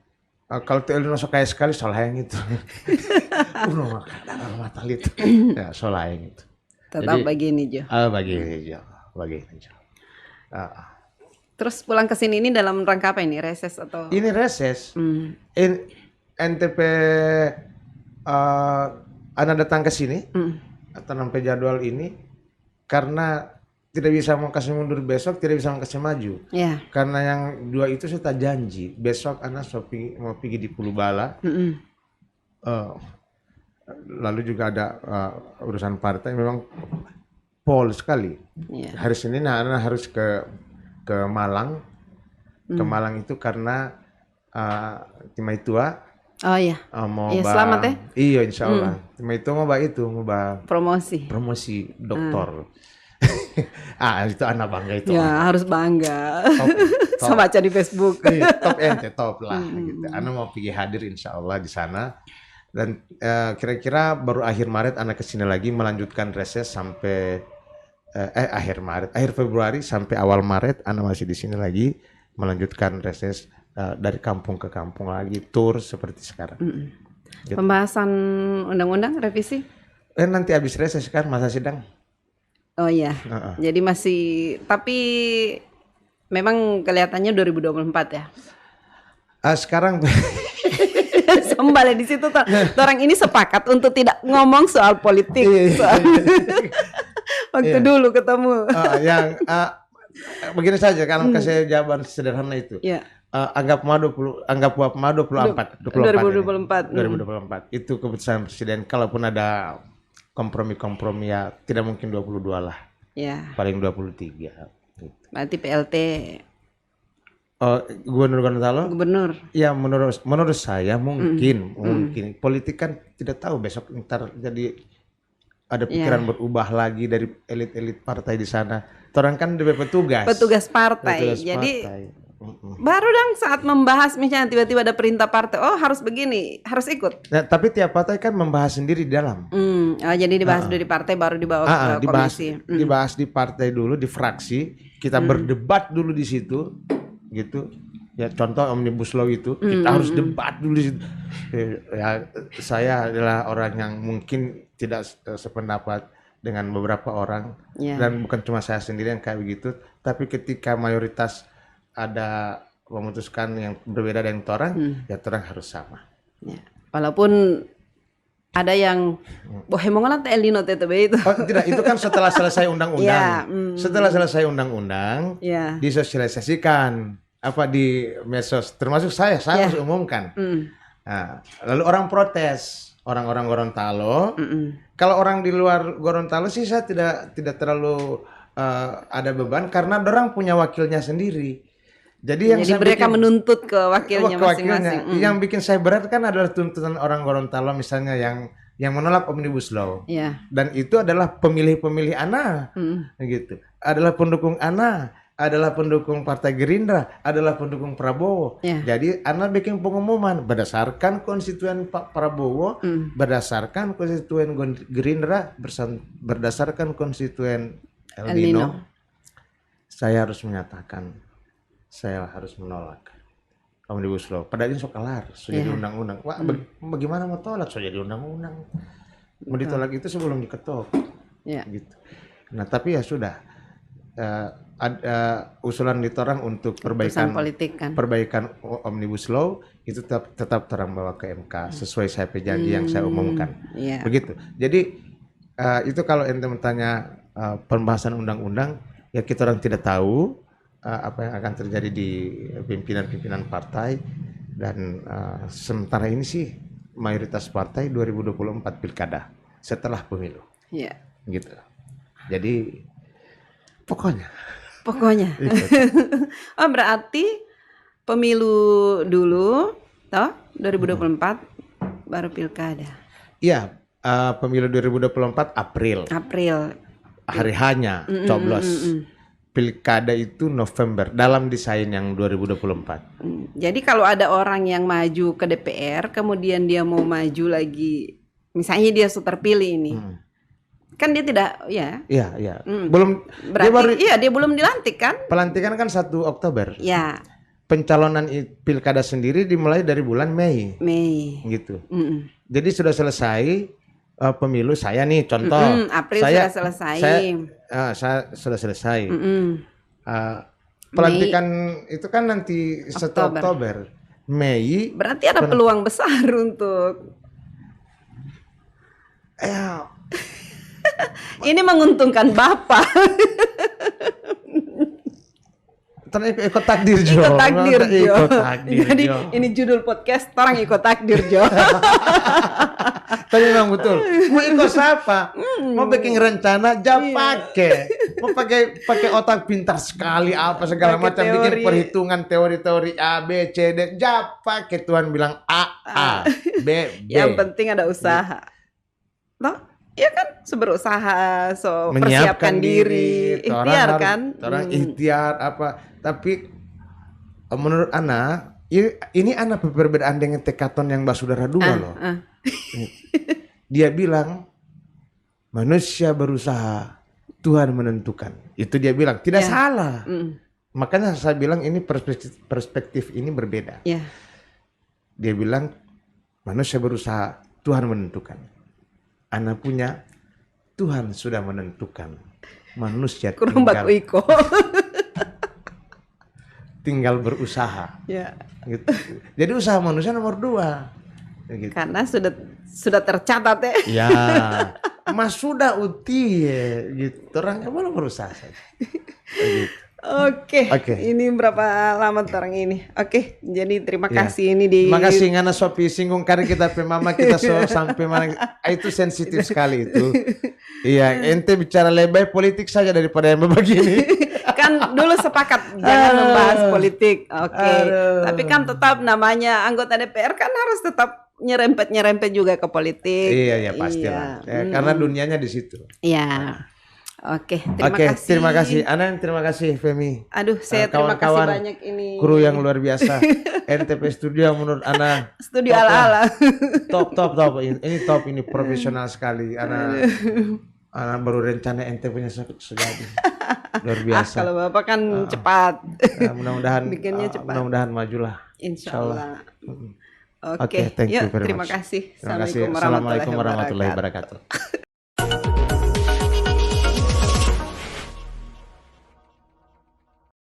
Kalau teori masuk kayak sekali salah yang itu. Makan mata itu. Ya, salah yang itu. Tetap begini jo. Begini jo. Terus pulang ke sini ini dalam rangka apa ini? Reses atau? Ini reses. NTP Anda datang ke sini atau sampai jadwal ini karena tidak bisa mau kasih mundur besok, tidak bisa mau kasih maju. Yeah. Karena yang dua itu saya tak janji. Besok Anda mau pergi di Pulau Bala. Lalu juga ada urusan partai memang pol sekali. Yeah. Hari Senin Anda harus ke Malang. Ke Malang itu karena Timai Tua. Oh iya. Mau selamat ya. Iya insya Allah. Timai Tua mau promosi doktor. Itu anak bangga itu. Ya harus bangga. Top. Saya baca di Facebook. Top lah. Gitu. Ana mau pergi hadir insya Allah di sana. Dan kira-kira baru akhir Maret Ana kesini lagi melanjutkan reses sampai akhir Februari sampai awal Maret Ana masih di sini lagi. melanjutkan reses dari kampung ke kampung lagi, tour seperti sekarang. Gitu. Pembahasan undang-undang revisi? Nanti habis reses kan masa sidang. Oh iya, jadi masih, tapi memang kelihatannya 2024 ya? Sekarang Sembale di situ tuh, orang ini sepakat untuk tidak ngomong soal politik. Waktu dulu ketemu. Begini saja, kalau kasih jawaban sederhana itu. Anggap Uap Ma 2024 itu keputusan presiden. Kalaupun ada kompromi ya tidak mungkin 22 lah. Paling 23 gitu. Berarti PLT Gubernur Gorontalo? Gubernur. Ya menurut saya mungkin politik kan tidak tahu, besok ntar jadi ada pikiran berubah lagi dari elit-elit partai di sana. Orang kan dari petugas partai. Jadi baru dong saat membahas misalnya tiba-tiba ada perintah partai, oh harus begini, harus ikut. Nah, tapi tiap partai kan membahas sendiri di dalam. Jadi dibahas dari partai baru dibawa ke komisi. Dibahas di partai dulu, di fraksi, kita berdebat dulu di situ, gitu. Ya contoh Omnibus Law itu kita harus debat dulu di situ. Ya saya adalah orang yang mungkin tidak sependapat dengan beberapa orang dan bukan cuma saya sendiri yang kayak begitu, tapi ketika mayoritas ada memutuskan yang berbeda dengan orang, ya orang harus sama. Walaupun ada yang bohemongolan El Nino itu. Tidak, itu kan setelah selesai undang-undang. Setelah selesai undang-undang, disosialisasikan di medsos, termasuk saya harus umumkan. Nah, lalu orang protes, orang-orang Gorontalo. Kalau orang di luar Gorontalo sih saya tidak terlalu ada beban karena orang punya wakilnya sendiri. Jadi mereka menuntut ke wakilnya masing-masing. Yang bikin saya berat kan adalah tuntutan orang Gorontalo misalnya yang menolak Omnibus Law. Dan itu adalah pemilih-pemilih Ana, gitu. Adalah pendukung Ana, adalah pendukung Partai Gerindra, adalah pendukung Prabowo. Jadi Ana bikin pengumuman berdasarkan konstituen Pak Prabowo, berdasarkan konstituen Gerindra, berdasarkan konstituen El Nino. Saya harus menyatakan saya harus menolak Omnibus Law. Padahal ini so kelar, sudah jadi undang-undang. Wah, bagaimana mau tolak? Sudah jadi undang-undang. Mau ditolak itu sebelum diketok. Gitu. Nah, tapi ya sudah. Ada usulan ditorang untuk perbaikan Omnibus Law itu tetap terang bawa ke MK sesuai saya janji yang saya umumkan. Begitu. Jadi itu kalau ente bertanya pembahasan undang-undang, ya kita orang tidak tahu apa yang akan terjadi di pimpinan-pimpinan partai, dan sementara ini sih mayoritas partai 2024 pilkada setelah pemilu. Gitu. Jadi pokoknya. Berarti pemilu dulu, toh 2024 baru pilkada. Iya, pemilu 2024 April. Hari hanya coblos. Pilkada itu November dalam desain yang 2024. Jadi kalau ada orang yang maju ke DPR kemudian dia mau maju lagi, misalnya dia terpilih ini, kan dia tidak belum berarti dia belum dilantik kan? Pelantikan kan 1 Oktober. Pencalonan pilkada sendiri dimulai dari bulan Mei. Gitu. Jadi sudah selesai pemilu saya nih contoh. April sudah selesai. Saya sudah selesai. Pelantikan itu kan nanti 1 Oktober. Mei. Berarti ada peluang besar untuk ini menguntungkan Bapak. Ikut takdir Jo. Jadi ini judul podcast orang ikut takdir Jo. Tapi memang betul. Mau ikut siapa? Mau bikin rencana, pakai. Mau pakai otak pintar sekali apa segala macam, bikin perhitungan teori-teori A B C D, pakai Tuhan bilang A B B. Yang penting ada usaha. Toh? Ya kan, berusaha, persiapkan diri, ikhtiar kan. Orang ikhtiar apa. Tapi menurut Ana, ini Ana perbedaan dengan Tekaton yang Basudara dua loh. Dia bilang manusia berusaha, Tuhan menentukan. Itu dia bilang, tidak salah. makanya saya bilang ini perspektif ini berbeda. Yeah. Dia bilang manusia berusaha, Tuhan menentukan. Ana punya, Tuhan sudah menentukan. Manusia tinggal berusaha. Yeah. Gitu. Jadi usaha manusia nomor 2. Gitu. Karena sudah tercatat ya. Ya, mas sudah uti ya, gitu. Orang boleh berusaha saja. Gitu. Oke. Ini berapa lama orang ini? Oke, jadi terima kasih ini Terima kasih ngana Sopi singgung kali kita mama kita sampai mana itu sensitif sekali itu. Iya, ente bicara lebih politik saja daripada yang begini. Kan dulu sepakat jangan membahas politik. Oke. Tapi kan tetap namanya anggota DPR kan harus tetap nyerempet juga ke politik. Iya, pastilah. Ya, karena dunianya di situ. Iya. Oke, kasih. Terima kasih. Ana terima kasih Femi. Aduh, saya terima kasih banyak ini. Kru yang luar biasa. NTP Studio menurut Ana. Studio ala-ala. Top. Ini top, ini profesional sekali. Ana baru rencana ente punya sejadi. Luar biasa. Kalau Bapak kan cepat. Mudah-mudahan bikinnya cepat. Mudah-mudahan majulah. Insyaallah. Oke, thank you very much. Terima kasih. Assalamualaikum warahmatullahi wabarakatuh.